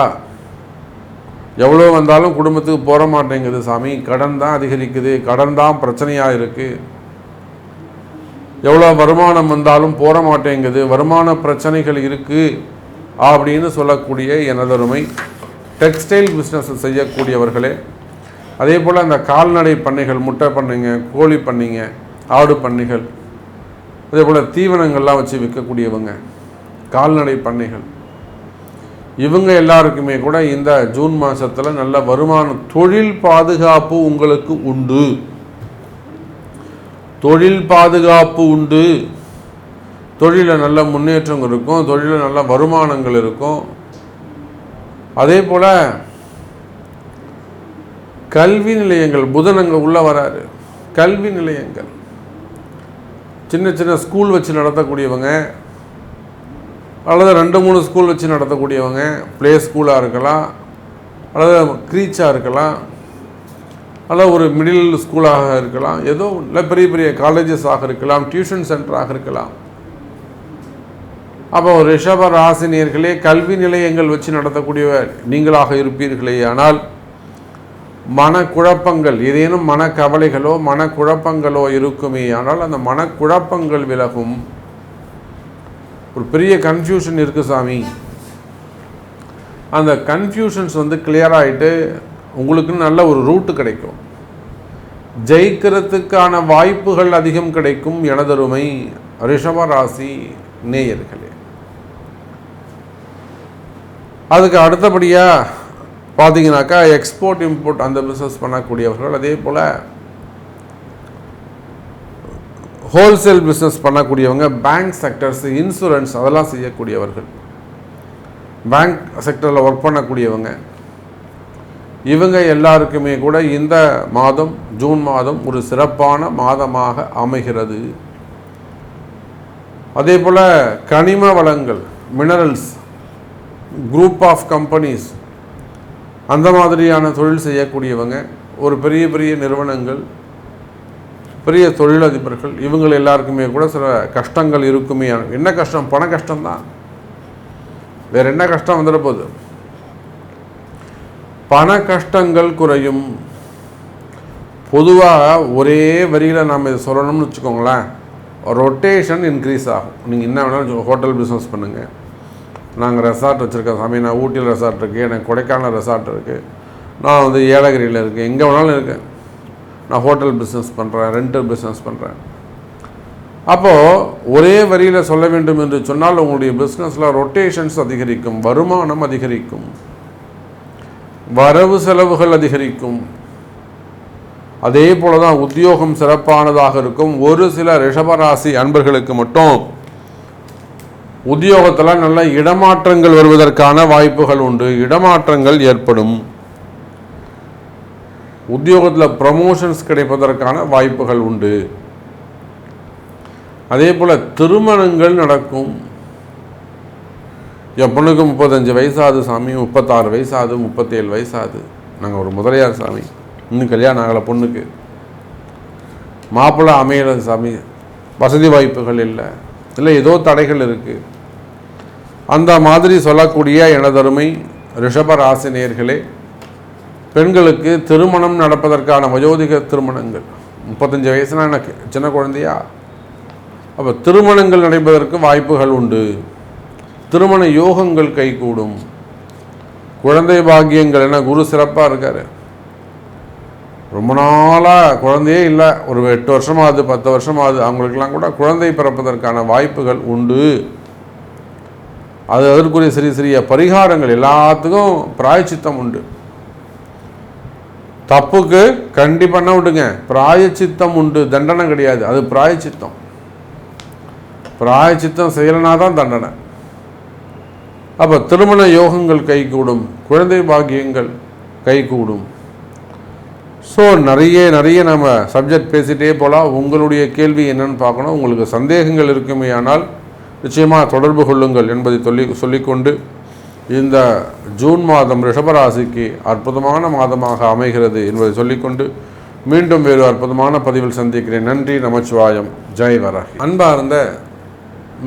எவ்வளோ வந்தாலும் குடும்பத்துக்கு போக மாட்டேங்குது சாமி, கடன் தான் அதிகரிக்குது, கடன் தான் பிரச்சனையாக இருக்குது, எவ்வளோ வருமானம் வந்தாலும் போக மாட்டேங்குது, வருமான பிரச்சனைகள் இருக்குது அப்படின்னு சொல்லக்கூடிய எனதருமை டெக்ஸ்டைல் பிஸ்னஸ் செய்யக்கூடியவர்களே, அதே போல் அந்த கால்நடை பண்ணைகள், முட்டை பண்ணைங்க, கோழி பண்ணைங்க, ஆடு பண்ணைகள், அதே போல் தீவனங்கள்லாம் வச்சு விற்கக்கூடியவங்க, கால்நடை பண்ணைகள், இவங்க எல்லாருக்குமே கூட இந்த ஜூன் மாதத்தில் நல்ல வருமானம், தொழில் பாதுகாப்பு உங்களுக்கு உண்டு, தொழில் பாதுகாப்பு உண்டு, தொழிலில் நல்ல முன்னேற்றம் இருக்கும், தொழிலில் நல்ல வருமானங்கள் இருக்கும். அதே போல் கல்வி நிலையங்கள், புதன் அங்கே உள்ள வராரு, கல்வி நிலையங்கள், சின்ன சின்ன ஸ்கூல் வச்சு நடத்தக்கூடியவங்க, அல்லது 2-3 ஸ்கூல் வச்சு நடத்தக்கூடியவங்க, ப்ளே ஸ்கூலாக இருக்கலாம், அல்லது க்ரீச்சாக இருக்கலாம், அல்லது ஒரு மிடில் ஸ்கூலாக இருக்கலாம், ஏதோ இல்லை பெரிய பெரிய காலேஜஸாக இருக்கலாம், டியூஷன் சென்டராக இருக்கலாம். அப்போ ரிஷப ராசினியர்களே, கல்வி நிலையங்கள் வச்சு நடத்தக்கூடிய நீங்களாக இருப்பீர்களே ஆனால் மனக்குழப்பங்கள், ஏதேனும் மனக்கவலைகளோ மனக்குழப்பங்களோ இருக்குமே ஆனால் அந்த மனக்குழப்பங்கள் விலகும். ஒரு பெரிய கன்ஃபியூஷன் இருக்குது சாமி, அந்த கன்ஃபியூஷன்ஸ் வந்து கிளியர் ஆகிட்டு உங்களுக்கு நல்ல ஒரு ரூட்டு கிடைக்கும், ஜெயிக்கிறதுக்கான வாய்ப்புகள் அதிகம் கிடைக்கும் எனதருமை ரிஷபராசி நேயர்களே. அதுக்கு அடுத்தபடியாக பார்த்தீங்கன்னாக்கா எக்ஸ்போர்ட் இம்போர்ட் அந்த பிஸ்னஸ் பண்ணக்கூடியவர்கள், அதே போல் ஹோல்சேல் பிஸ்னஸ் பண்ணக்கூடியவங்க, பேங்க் செக்டர்ஸ், இன்சூரன்ஸ் அதெல்லாம் செய்யக்கூடியவர்கள், பேங்க் செக்டரில் ஒர்க் பண்ணக்கூடியவங்க, இவங்க எல்லாருக்குமே கூட இந்த மாதம் ஜூன் மாதம் ஒரு சிறப்பான மாதமாக அமைகிறது. அதே போல் கனிம வளங்கள், மினரல்ஸ், குரூப் ஆஃப் கம்பெனிஸ், அந்த மாதிரியான தொழில் செய்யக்கூடியவங்க, ஒரு பெரிய பெரிய நிறுவனங்கள், பெரிய தொழிலதிபர்கள், இவங்க எல்லாருக்குமே கூட சில கஷ்டங்கள் இருக்குமே. என்ன கஷ்டம்? பண கஷ்டம்தான், வேறு என்ன கஷ்டம் வந்துட போகுது? பண கஷ்டங்கள் குறையும். பொதுவாக ஒரே வரியில் நாம் இதை சொல்லணும்னு வச்சுக்கோங்களேன், ரொட்டேஷன் இன்க்ரீஸ் ஆகும். நீங்கள் என்ன வேணாலும் ஹோட்டல் பிஸ்னஸ் பண்ணுங்கள், நாங்கள் ரெசார்ட் வச்சுருக்கோம் சாமி, நான் ஊட்டியில் ரெசார்ட் இருக்குது, எனக்கு கொடைக்கானல் ரெசார்ட் இருக்குது, நான் வந்து ஏலகிரியில் இருக்கேன், எங்கே வேணாலும் இருக்கேன், நான் ஹோட்டல் பிஸ்னஸ் பண்ணுறேன், ரெண்டல் பிஸ்னஸ் பண்ணுறேன். அப்போது ஒரே வரியில் சொல்ல வேண்டும் என்று சொன்னால் உங்களுடைய பிஸ்னஸில் ரொட்டேஷன்ஸ் அதிகரிக்கும், வருமானம் அதிகரிக்கும், வரவு செலவுகள் அதிகரிக்கும். அதே போல தான் உத்தியோகம் சிறப்பானதாக இருக்கும். ஒரு சில ரிஷபராசி அன்பர்களுக்கு மட்டும் உத்தியோகத்தில் நல்ல இடமாற்றங்கள் வருவதற்கான வாய்ப்புகள் உண்டு, இடமாற்றங்கள் ஏற்படும், உத்தியோகத்தில் ப்ரமோஷன்ஸ் கிடைப்பதற்கான வாய்ப்புகள் உண்டு. அதே போல் திருமணங்கள் நடக்கும். என் பொண்ணுக்கு 35 வயசாகுது சாமி, 36 வயசாகுது, 37 வயசாகுது, நாங்கள் ஒரு முதலியார் சாமி, இன்னும் கல்யாணம் ஆகலை, பொண்ணுக்கு மாப்பிள்ளை அமையலை சாமி, வசதி வாய்ப்புகள் இல்லை, இல்லை ஏதோ தடைகள் இருக்குது, அந்த மாதிரி சொல்லக்கூடிய எனதருமை ரிஷபராசி நேயர்களே, பெண்களுக்கு திருமணம் நடப்பதற்கான வயோதிக திருமணங்கள், 35 வயசுனா எனக்கு சின்ன குழந்தையா, அப்போ திருமணங்கள் நடைபெறுவதற்கு வாய்ப்புகள் உண்டு, திருமண யோகங்கள் கைகூடும், குழந்தை பாக்கியங்கள், என குரு சிறப்பாக இருக்கார், ரொம்ப நாளாக குழந்தையே இல்லை, ஒரு 8 வருஷமாகுது, 10 வருஷமாகுது, அவங்களுக்கெல்லாம் கூட குழந்தை பிறப்பதற்கான வாய்ப்புகள் உண்டு. அதற்குரிய சிறிய சிறிய பரிகாரங்கள், எல்லாத்துக்கும் பிராயச்சித்தம் உண்டு. தப்புக்கு கண்டிப்பாக என்ன விட்டுங்க, பிராயச்சித்தம் உண்டு, தண்டனை கிடையாது, அது பிராயச்சித்தம். பிராயச்சித்தம் செய்யலைனா தான் தண்டனை. அப்போ திருமண யோகங்கள் கைகூடும், குழந்தை பாக்கியங்கள் கைகூடும். ஸோ நிறைய நம்ம சப்ஜெக்ட் பேசிகிட்டே போகலாம். உங்களுடைய கேள்வி என்னன்னு பார்க்கணும். உங்களுக்கு சந்தேகங்கள் இருக்குமே ஆனால் நிச்சயமாக தொடர்பு கொள்ளுங்கள் என்பதை சொல்லிக்கொண்டு, இந்த ஜூன் மாதம் ரிஷபராசிக்கு அற்புதமான மாதமாக அமைகிறது என்பதை சொல்லிக்கொண்டு மீண்டும் வேறு அற்புதமான பதிவில் சந்திக்கிறேன். நன்றி, நமச்சிவாயம், ஜெய் வராகி. அன்பார்ந்த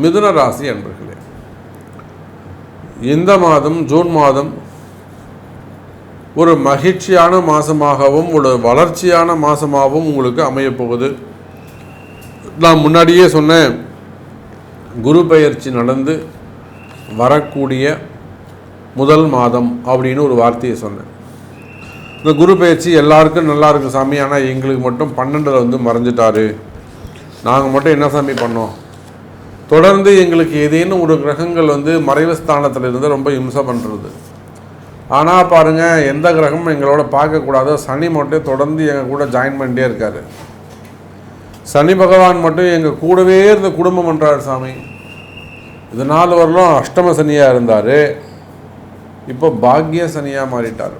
மிதுன ராசி அன்பர்களே, இந்த மாதம் ஜூன் மாதம் ஒரு மகிழ்ச்சியான மாதமாகவும் ஒரு வளர்ச்சியான மாதமாகவும் உங்களுக்கு அமையப்போகுது. நான் முன்னாடியே சொன்னேன், குரு பெயர்ச்சி நடந்து வரக்கூடிய முதல் மாதம் அப்படின்னு ஒரு வார்த்தையை சொன்னேன். இந்த குரு பெயர்ச்சி எல்லாருக்கும் நல்லா இருக்குது சாமி, ஆனால் எங்களுக்கு மட்டும் 12 மறைஞ்சிட்டாரு, நாங்கள் மட்டும் என்ன சாமி பண்ணோம்? தொடர்ந்து எங்களுக்கு ஏதேனும் ஒரு கிரகங்கள் மறைவு ஸ்தானத்தில் இருந்து ரொம்ப இம்சை பண்ணுறது. ஆனால் பாருங்கள், எந்த கிரகமும் எங்களோட பார்க்கக்கூடாது. சனி மட்டும் தொடர்ந்து எங்கள் கூட ஜாயின் பண்ணிட்டே இருக்கார். சனி பகவான் மட்டும் எங்கள் கூடவே இருந்து குடும்பம் பண்ணுறாரு சாமி. இது 4 வருடம் அஷ்டம சனியாக இருந்தார், இப்போ பாக்ய சனியாக மாறிட்டார்.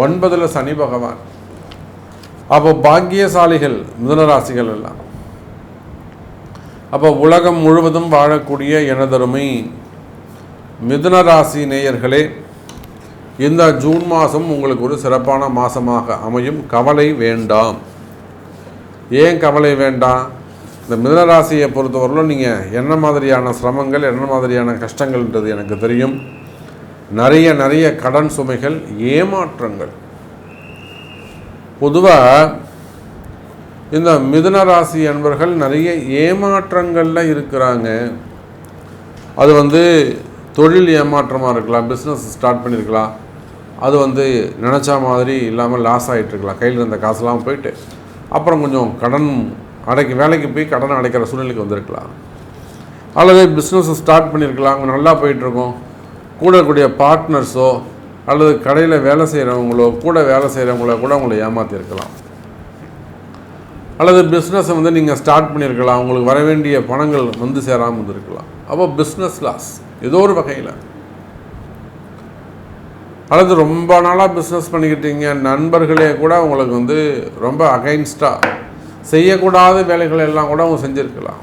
9ல் சனி பகவான். அப்போ பாக்கியசாலிகள் மிதுனராசிகள் எல்லாம். அப்போ உலகம் முழுவதும் வாழக்கூடிய எனதருமை மிதுனராசி நேயர்களே, இந்த ஜூன் மாதம் உங்களுக்கு ஒரு சிறப்பான மாதமாக அமையும். கவலை வேண்டாம். ஏன் கவலை வேண்டாம்? இந்த மிதுனராசியை பொறுத்தவரையிலும் நீங்கள் என்ன மாதிரியான சிரமங்கள், என்ன மாதிரியான கஷ்டங்கள்ன்றது எனக்கு தெரியும். நிறைய கடன் சுமைகள், ஏமாற்றங்கள். பொதுவாக இந்த மிதுனராசி அன்பர்கள் நிறைய ஏமாற்றங்களில் இருக்கிறாங்க. அது தொழில் ஏமாற்றமாக இருக்கலாம், பிஸ்னஸ் ஸ்டார்ட் பண்ணியிருக்கலாம், அது நினச்சா மாதிரி இல்லாமல் லாஸ் ஆகிட்டுருக்கலாம், கையில் இருந்த காசுலாம் போயிட்டு அப்புறம் கொஞ்சம் கடன் வேலைக்கு போய் கடன் அடைக்கிற சூழ்நிலைக்கு வந்திருக்கலாம். அல்லது பிஸ்னஸ் ஸ்டார்ட் பண்ணியிருக்கலாம், அங்கே நல்லா போயிட்டுருக்கோம், கூட இருக்கக்கூடிய பார்ட்னர்ஸோ அல்லது கடையில் வேலை செய்கிறவங்களோ கூட வேலை செய்கிறவங்களோ கூட உங்களை ஏமாற்றிருக்கலாம். அல்லது பிஸ்னஸை நீங்கள் ஸ்டார்ட் பண்ணியிருக்கலாம், உங்களுக்கு வர வேண்டிய பணங்கள் சேராமல் இருந்திருக்கலாம். அப்போ பிஸ்னஸ் லாஸ் ஏதோ ஒரு வகையில். அல்லது ரொம்ப நாளாக பிஸ்னஸ் பண்ணிக்கிட்டீங்க, நண்பர்களே கூட உங்களுக்கு ரொம்ப அகைன்ஸ்டாக செய்யக்கூடாத வேலைகள் எல்லாம் கூட அவங்க செஞ்சுருக்கலாம்.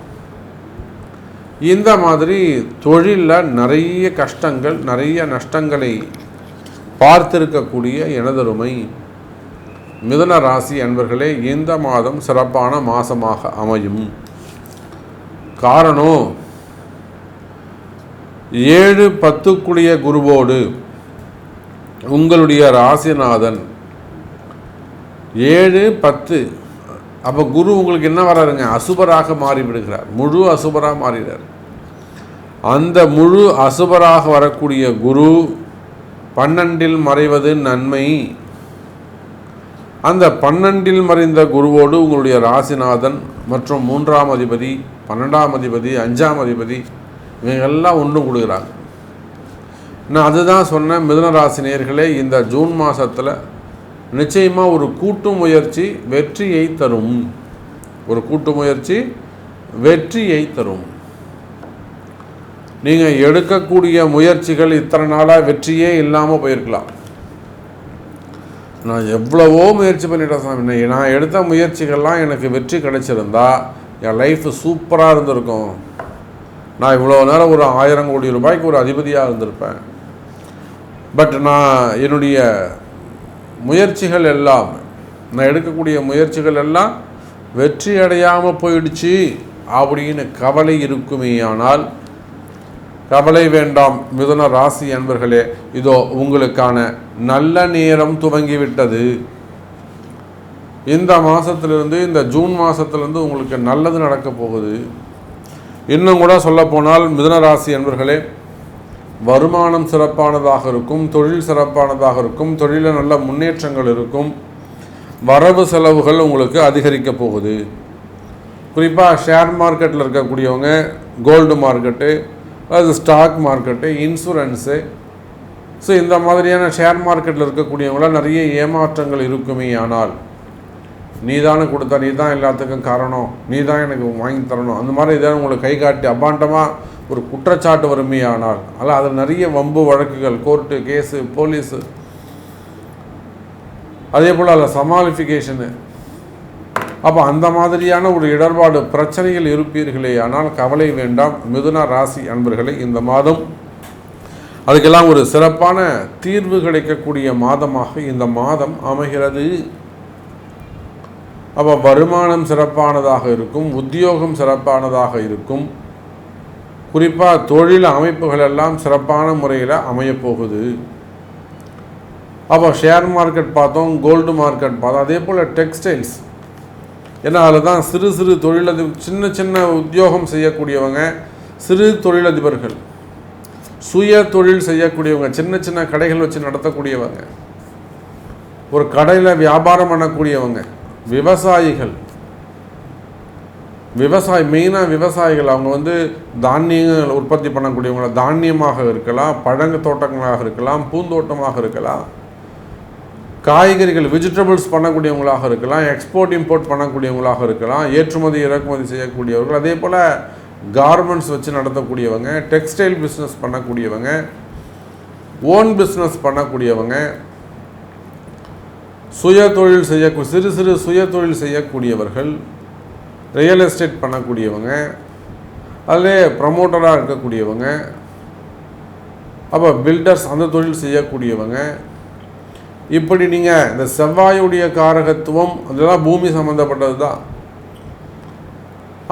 இந்த மாதிரி தொழிலில் நிறைய கஷ்டங்கள், நிறைய நஷ்டங்களை பார்த்திருக்கக்கூடிய எனதருமை மிதுன ராசி அன்பர்களே, இந்த மாதம் சிறப்பான மாதமாக அமையும். காரணம், 7-10 குருவோடு உங்களுடைய ராசிநாதன் 7-10. அப்போ குரு உங்களுக்கு என்ன வராருங்க? அசுபராக மாறிவிடுகிறார், முழு அசுபராக மாறிடுறார். அந்த முழு அசுபராக வரக்கூடிய குரு 12ல் மறைவது நன்மை. அந்த 12ல் மறைந்த குருவோடு உங்களுடைய ராசிநாதன் மற்றும் 3ஆம் அதிபதி, 12ஆம் அதிபதி, 5ஆம் அதிபதி இவங்கெல்லாம் ஒன்று கொடுக்குறாங்க. நான் அதுதான் சொன்னேன், மிதுன ராசி நேயர்களே, இந்த ஜூன் மாதத்தில் நிச்சயமாக ஒரு கூட்டு முயற்சி வெற்றியை தரும். ஒரு கூட்டு முயற்சி வெற்றியை தரும். நீங்கள் எடுக்கக்கூடிய முயற்சிகள் இத்தனை நாளாக வெற்றியே இல்லாமல் போயிருக்கலாம். நான் எவ்வளவோ முயற்சி பண்ணிட்டேன் சாமி, நான் எடுத்த முயற்சிகள்லாம் எனக்கு வெற்றி கிடைச்சிருந்தா என் லைஃப் சூப்பராக இருந்திருக்கும். நான் இவ்வளோ நேரம் ஒரு 1000 கோடி ரூபாய்க்கு ஒரு அதிபதியாக இருந்திருப்பேன். பட் நான் என்னுடைய முயற்சிகள் எல்லாம், நான் எடுக்கக்கூடிய முயற்சிகள் எல்லாம் வெற்றி அடையாமல் போயிடுச்சு அப்படின்னு கவலை இருக்குமே. ஆனால் கவலை வேண்டாம் மிதுன ராசி அன்பர்களே, இதோ உங்களுக்கான நல்ல நேரம் துவங்கிவிட்டது. இந்த மாதத்திலிருந்து, இந்த ஜூன் மாதத்திலிருந்து உங்களுக்கு நல்லது நடக்க போகுது. இன்னும் கூட சொல்லப்போனால் மிதுன ராசி அன்பர்களே, வருமானம் சிறப்பானதாக இருக்கும், தொழில் சிறப்பானதாக இருக்கும், தொழிலில் நல்ல முன்னேற்றங்கள் இருக்கும், வரவு செலவுகள் உங்களுக்கு அதிகரிக்க போகுது. குறிப்பாக ஷேர் மார்க்கெட்டில் இருக்கக்கூடியவங்க, கோல்டு மார்க்கெட்டு, அது ஸ்டாக் மார்க்கெட்டு, இன்சூரன்ஸு, ஸோ இந்த மாதிரியான ஷேர் மார்க்கெட்டில் இருக்கக்கூடியவங்களாம் நிறைய ஏமாற்றங்கள் இருக்குமே. ஆனால் நீ தானே கொடுத்தா, நீ தான் எல்லாத்துக்கும் காரணம், நீ தான் எனக்கு வாங்கி தரணும், அந்த மாதிரி இதாக உங்களுக்கு கை காட்டி அபாண்டமாக ஒரு குற்றச்சாட்டு வருமே. ஆனால் அதில் நிறைய வம்பு வழக்குகள், கோர்ட்டு கேஸு, போலீஸு, அதே போல் அதில் சமாளிஃபிகேஷனு. அப்போ அந்த மாதிரியான ஒரு இடர்பாடு பிரச்சனைகள் இருப்பீர்களே. ஆனால் கவலை வேண்டாம் மிதுன ராசி அன்பர்களே, இந்த மாதம் அதுக்கெல்லாம் ஒரு சிறப்பான தீர்வு கிடைக்கக்கூடிய மாதமாக இந்த மாதம் அமைகிறது. அப்போ வருமானம் சிறப்பானதாக இருக்கும், உத்தியோகம் சிறப்பானதாக இருக்கும், குறிப்பாக தொழில் அமைப்புகள் எல்லாம் சிறப்பான முறையில் அமையப்போகுது. அப்போ ஷேர் மார்க்கெட் பார்த்தோம், கோல்டு மார்க்கெட் பார்த்தோம், அதே போல் டெக்ஸ்டைல்ஸ். ஏன்னா அதில் தான் சிறு சிறு தொழிலதிபர், சின்ன சின்ன உத்தியோகம் செய்யக்கூடியவங்க, சிறு தொழிலதிபர்கள், சுய தொழில் செய்யக்கூடியவங்க, சின்ன சின்ன கடைகள் வச்சு நடத்தக்கூடியவங்க, ஒரு கடையில் வியாபாரம் பண்ணக்கூடியவங்க, விவசாயிகள், மெயினாக விவசாயிகள். அவங்க தானியங்கள் உற்பத்தி பண்ணக்கூடியவங்க, தானியமாக இருக்கலாம், பழங்கு தோட்டங்களாக இருக்கலாம், பூந்தோட்டமாக இருக்கலாம், காய்கறிகள் வெஜிடபிள்ஸ் பண்ணக்கூடியவங்களாக இருக்கலாம், எக்ஸ்போர்ட் இம்போர்ட் பண்ணக்கூடியவங்களாக இருக்கலாம், ஏற்றுமதி இறக்குமதி செய்யக்கூடியவர்கள், அதே போல் கார்மெண்ட்ஸ் வச்சு நடத்தக்கூடியவங்க, டெக்ஸ்டைல் பிஸ்னஸ் பண்ணக்கூடியவங்க, ஓன் பிஸ்னஸ் பண்ணக்கூடியவங்க, சிறு சிறு சுய தொழில் செய்யக்கூடியவர்கள், ரியல் எஸ்டேட் பண்ணக்கூடியவங்க, அதிலே ப்ரமோட்டராக இருக்கக்கூடியவங்க, அப்போ பில்டர்ஸ் அந்த தொழில் செய்யக்கூடியவங்க. இப்படி நீங்கள் இந்த செவ்வாயுடைய காரகத்துவம் அதெல்லாம் பூமி சம்மந்தப்பட்டது தான்.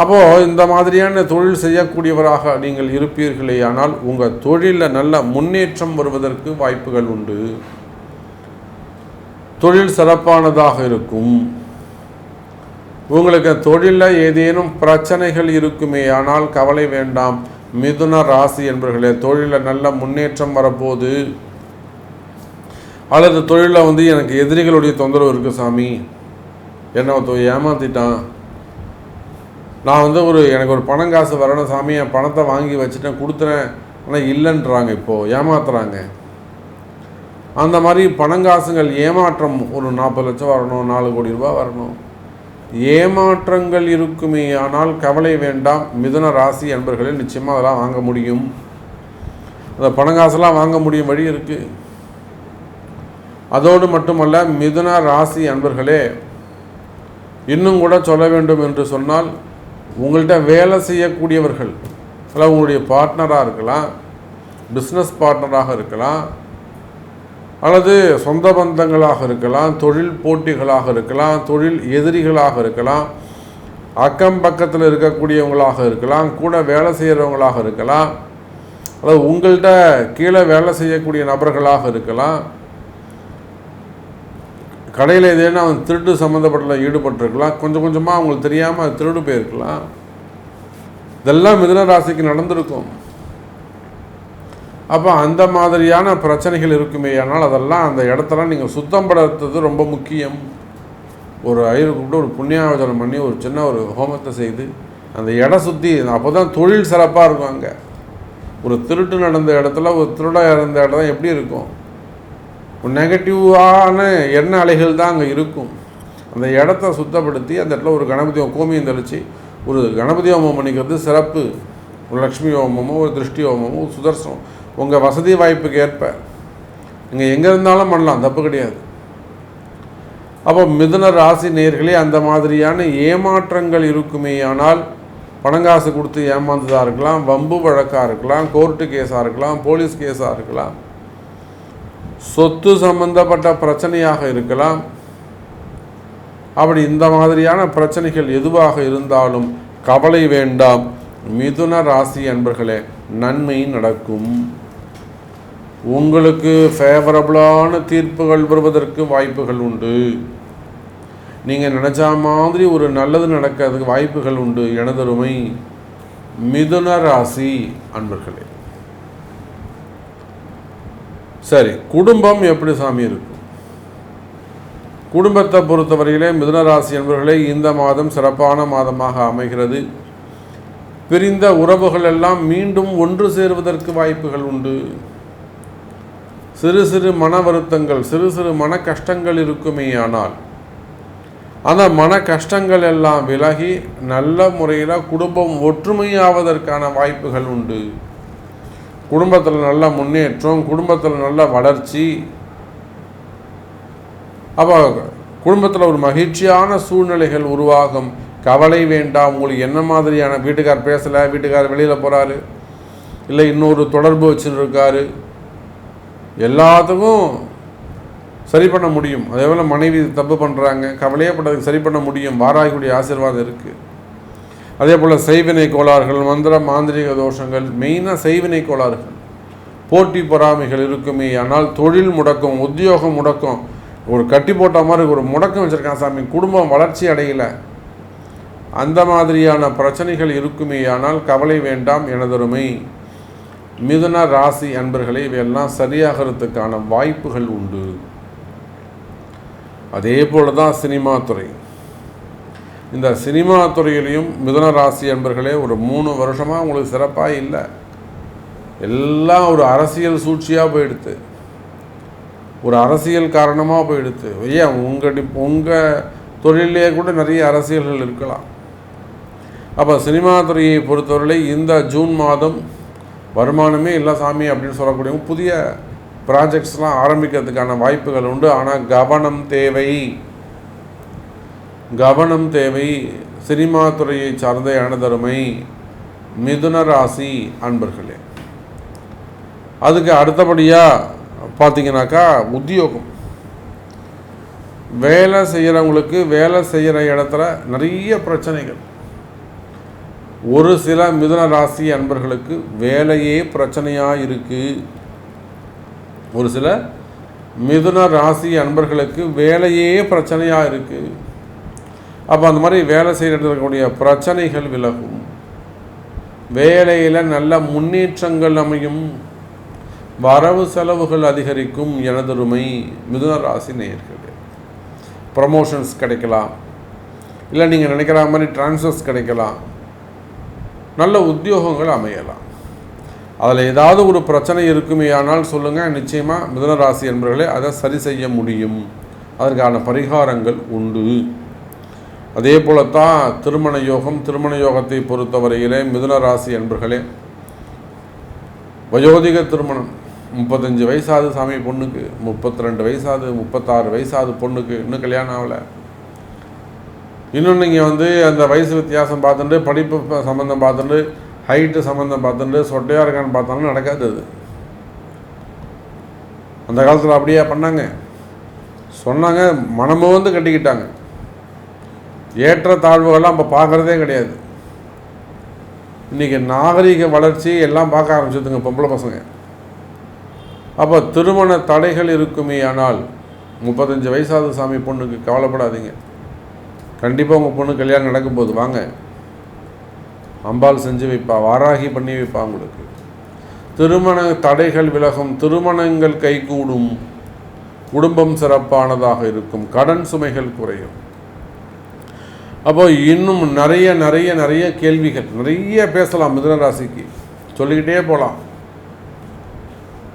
அப்போது இந்த மாதிரியான தொழில் செய்யக்கூடியவராக நீங்கள் இருப்பீர்களே, ஆனால் உங்கள் தொழிலில் நல்ல முன்னேற்றம் வருவதற்கு வாய்ப்புகள் உண்டு. தொழில் சிறப்பானதாக இருக்கும். உங்களுக்கு தொழிலில் ஏதேனும் பிரச்சனைகள் இருக்குமே, ஆனால் கவலை வேண்டாம். மிதுன ராசி என்பவர்களே, தொழிலில் நல்ல முன்னேற்றம் வரப்போகுது. அல்லது தொழிலில் எனக்கு எதிரிகளுடைய தொந்தரவு இருக்குது சாமி, என்னை ஏமாற்றிட்டான், நான் எனக்கு ஒரு பணம் காசு வரணும் சாமி, என் பணத்தை வாங்கி வச்சுட்டேன், கொடுத்துறேன், ஆனால் இல்லைன்றாங்க, இப்போது ஏமாத்துறாங்க. அந்த மாதிரி பணங்காசுங்கள் ஏமாற்றம், ஒரு 40 லட்சம் வரணும், 4 கோடி ரூபாய் வரணும், ஏமாற்றங்கள் இருக்குமே, ஆனால் கவலை வேண்டாம். மிதுன ராசி என்பவர்களே, நிச்சயமாக அதெல்லாம் வாங்க முடியும். அந்த பணங்காசெல்லாம் வாங்க முடியும் வழி இருக்குது. அதோடு மட்டுமல்ல, மிதுன ராசி அன்பர்களே, இன்னும் கூட சொல்ல வேண்டும் என்று சொன்னால், உங்கள்கிட்ட வேலை செய்யக்கூடியவர்கள், அல்ல உங்களுடைய பார்ட்னராக இருக்கலாம், பிஸ்னஸ் பார்ட்னராக இருக்கலாம், அல்லது சொந்த பந்தங்களாக இருக்கலாம், தொழில் போட்டிகளாக இருக்கலாம், தொழில் எதிரிகளாக இருக்கலாம், அக்கம் பக்கத்தில் இருக்கக்கூடியவங்களாக இருக்கலாம், கூட வேலை செய்கிறவங்களாக இருக்கலாம், அல்லது உங்கள்கிட்ட கீழே வேலை செய்யக்கூடிய நபர்களாக இருக்கலாம், கடையில் ஏதேனும் அவன் திருட்டு சம்மந்தப்பட்ட ஈடுபட்டிருக்கலாம், கொஞ்சம் கொஞ்சமாக அவங்களுக்கு தெரியாமல் அது திருடு போயிருக்கலாம். இதெல்லாம் மிதுன ராசிக்கு நடந்திருக்கும். அப்போ அந்த மாதிரியான பிரச்சனைகள் இருக்குமே, ஆனால் அதெல்லாம் அந்த இடத்தெல்லாம் நீங்கள் சுத்தம் படுத்துறது ரொம்ப முக்கியம். ஒரு ஐயர் கூப்பிட்டு ஒரு புண்ணியாவச்சனம் பண்ணி ஒரு சின்ன ஒரு ஹோமத்தை செய்து அந்த இடம் சுற்றி, அப்போ தான் தொழில் சிறப்பாக இருக்கும். அங்கே ஒரு திருட்டு நடந்த இடத்துல, ஒரு திருடாக இருந்த இடம் எப்படி இருக்கும்? ஒரு நெகட்டிவான எண்ண அலைகள் தான் அங்கே இருக்கும். அந்த இடத்த சுத்தப்படுத்தி அந்த இடத்துல ஒரு கணபதி கோமியம் தெளித்து ஒரு கணபதி ஹோமம் பண்ணிக்கிறது சிறப்பு. ஒரு லக்ஷ்மி ஹோமமோ, ஒரு திருஷ்டி ஹோமமோ, சுதர்சனம், உங்கள் வசதி வாய்ப்புக்கு ஏற்ப நீங்கள் எங்கே இருந்தாலும் பண்ணலாம், தப்பு கிடையாது. அப்போ மிதுன ராசி நேயர்களே, அந்த மாதிரியான ஏமாற்றங்கள் இருக்குமே, ஆனால் பணங்காசு கொடுத்து ஏமாந்ததாக இருக்கலாம், வம்பு வழக்காக இருக்கலாம், கோர்ட்டு கேஸாக இருக்கலாம், போலீஸ் கேஸாக இருக்கலாம், சொத்து சம்பந்தப்பட்ட பிரச்சனையாக இருக்கலாம். அப்படி இந்த மாதிரியான பிரச்சனைகள் எதுவாக இருந்தாலும் கவலை வேண்டாம். மிதுன ராசி அன்பர்களே, நன்மை நடக்கும். உங்களுக்கு ஃபேவரபுளான தீர்ப்புகள் வருவதற்கு வாய்ப்புகள் உண்டு. நீங்கள் நினச்ச மாதிரி ஒரு நல்லது நடக்கிறதுக்கு வாய்ப்புகள் உண்டு. எனதருமை மிதுன ராசி அன்பர்களே, சரி, குடும்பம் எப்படி சாமி இருக்கும்? குடும்பத்தை பொறுத்தவரையிலே மிதுனராசி என்பவர்களே, இந்த மாதம் சிறப்பான மாதமாக அமைகிறது. பிரிந்த உறவுகள் எல்லாம் மீண்டும் ஒன்று சேருவதற்கு வாய்ப்புகள் உண்டு. சிறு சிறு மன வருத்தங்கள், சிறு சிறு மன கஷ்டங்கள் இருக்குமே, ஆனால் அந்த மன கஷ்டங்கள் எல்லாம் விலகி நல்ல முறையில் குடும்பம் ஒற்றுமையாவதற்கான வாய்ப்புகள் உண்டு. குடும்பத்தில் நல்ல முன்னேற்றம், குடும்பத்தில் நல்ல வளர்ச்சி, அப்போ குடும்பத்தில் ஒரு மகிழ்ச்சியான சூழ்நிலைகள் உருவாகும். கவலை வேண்டாம். உங்களுக்கு என்ன மாதிரியான வீட்டுக்கார் பேசலை, வீட்டுக்கார் வெளியில் போகிறாரு, இல்லை இன்னொரு தொடர்பு வச்சுன்னு இருக்காரு, எல்லாத்துக்கும் சரி பண்ண முடியும். அதே போல் மனைவி தப்பு பண்ணுறாங்க, கவலையே பட்டதுக்கு சரி பண்ண முடியும். வாராகியுடைய ஆசீர்வாதம் இருக்குது. அதே போல் செய்வினை கோளாறுகள், மந்திர மாந்திரிக தோஷங்கள், மெயினாக செய்வினை கோளாறுகள், போட்டி பொறாமைகள் இருக்குமே. ஆனால் தொழில் முடக்கம், உத்தியோகம் முடக்கம், ஒரு கட்டி போட்ட மாதிரி ஒரு முடக்கம் வச்சுருக்கான் சாமி, குடும்பம் வளர்ச்சி அடையலை, அந்த மாதிரியான பிரச்சனைகள் இருக்குமே. ஆனால் கவலை வேண்டாம் எனதருமை மிதுன ராசி அன்பர்களே, இவையெல்லாம் சரியாகிறதுக்கான வாய்ப்புகள் உண்டு. அதே போல தான் சினிமா துறை. இந்த சினிமா துறையிலையும் மிதுன ராசி அன்பர்களே ஒரு 3 வருஷமாக உங்களுக்கு சிறப்பாக இல்லை. எல்லாம் ஒரு அரசியல் சூழ்ச்சியாக போயிடுது, ஒரு அரசியல் காரணமாக போயிடுது. ஏன் உங்கள் தொழிலே கூட நிறைய அரசியல்கள் இருக்கலாம். அப்போ சினிமா துறையை பொறுத்தவரை இந்த ஜூன் மாதம் வருமானமே இல்லை சாமி அப்படின்னு சொல்லக்கூடிய புதிய ப்ராஜெக்ட்ஸ்லாம் ஆரம்பிக்கிறதுக்கான வாய்ப்புகள் உண்டு. ஆனால் கவனம் தேவை, கவனம் தேவை. சினிமா துறையை சார்ந்த எனதருமை மிதுன ராசி அன்பர்களே. அதுக்கு அடுத்தபடியாக பார்த்தீங்கன்னாக்கா உத்தியோகம், வேலை செய்கிறவங்களுக்கு வேலை செய்கிற இடத்துல நிறைய பிரச்சனைகள். ஒரு சில மிதுன ராசி அன்பர்களுக்கு வேலையே பிரச்சனையாக இருக்குது. ஒரு சில மிதுன ராசி அன்பர்களுக்கு வேலையே பிரச்சனையாக இருக்குது. அப்போ அந்த மாதிரி வேலை செய்யக்கூடிய பிரச்சனைகள் விலகும், வேலையில் நல்ல முன்னேற்றங்கள் அமையும், வரவு செலவுகள் அதிகரிக்கும். எனதருமை மிதுன ராசி நேயர்களே, ப்ரமோஷன்ஸ் கிடைக்கலாம், இல்லை நீங்கள் நினைக்கிற மாதிரி டிரான்ஸ்ஃபர்ஸ் கிடைக்கலாம், நல்ல உத்தியோகங்கள் அமையலாம். அதில் ஏதாவது ஒரு பிரச்சனை இருக்குமே ஆனால் சொல்லுங்கள், நிச்சயமாக மிதுன ராசி என்பவர்களே அதை சரி செய்ய முடியும். அதற்கான பரிகாரங்கள் உண்டு. அதே போலத்தான் திருமண யோகம். திருமண யோகத்தை பொறுத்தவரையிலே மிதுன ராசி என்பவர்களே, வயோதிக திருமணம் 35 வயசாது சாமி பொண்ணுக்கு, 32 வயசாது, 36 வயசாது பொண்ணுக்கு, இன்னும் கல்யாணம் ஆகலை. இன்னும் நீங்கள் அந்த வயசு வித்தியாசம் பார்த்துட்டு, படிப்பு சம்மந்தம் பார்த்துட்டு, ஹைட்டு சம்மந்தம் பார்த்துட்டு, சொட்டையாக இருக்கான்னு பார்த்தாலும் நடக்காது. அது அந்த காலத்தில் அப்படியே பண்ணாங்க, சொன்னாங்க, மனமும் கட்டிக்கிட்டாங்க. ஏற்ற தாழ்வுகள்லாம் இப்போ பார்க்குறதே கிடையாது. இன்றைக்கி நாகரிக வளர்ச்சி எல்லாம் பார்க்க ஆரம்பிச்சதுங்க பொம்பளை பசங்க. அப்போ திருமண தடைகள் இருக்குமே ஆனால் 35 வயசாவது சாமி பொண்ணுக்கு கவலைப்படாதீங்க, கண்டிப்பாக உங்கள் பொண்ணு கல்யாணம் நடக்கும்போது வாங்க, அம்பாள் செஞ்சு வைப்பா, வாராகி பண்ணி வைப்பா. உங்களுக்கு திருமண தடைகள் விலகும், திருமணங்கள் கைகூடும், குடும்பம் சிறப்பானதாக இருக்கும், கடன் சுமைகள் குறையும். அப்போ இன்னும் நிறைய நிறைய நிறைய கேள்விகள் நிறைய பேசலாம், மிதுன ராசிக்கு சொல்லிக்கிட்டே போகலாம்.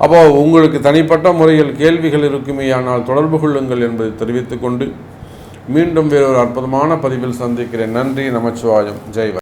அப்போ உங்களுக்கு தனிப்பட்ட முறையில் கேள்விகள் இருக்குமே ஆனால் தொடர்பு கொள்ளுங்கள் என்பதை தெரிவித்துக்கொண்டு மீண்டும் வேறொரு அற்புதமான பதிவில் சந்திக்கிறேன். நன்றி, நமச்சிவாயம், ஜெய்.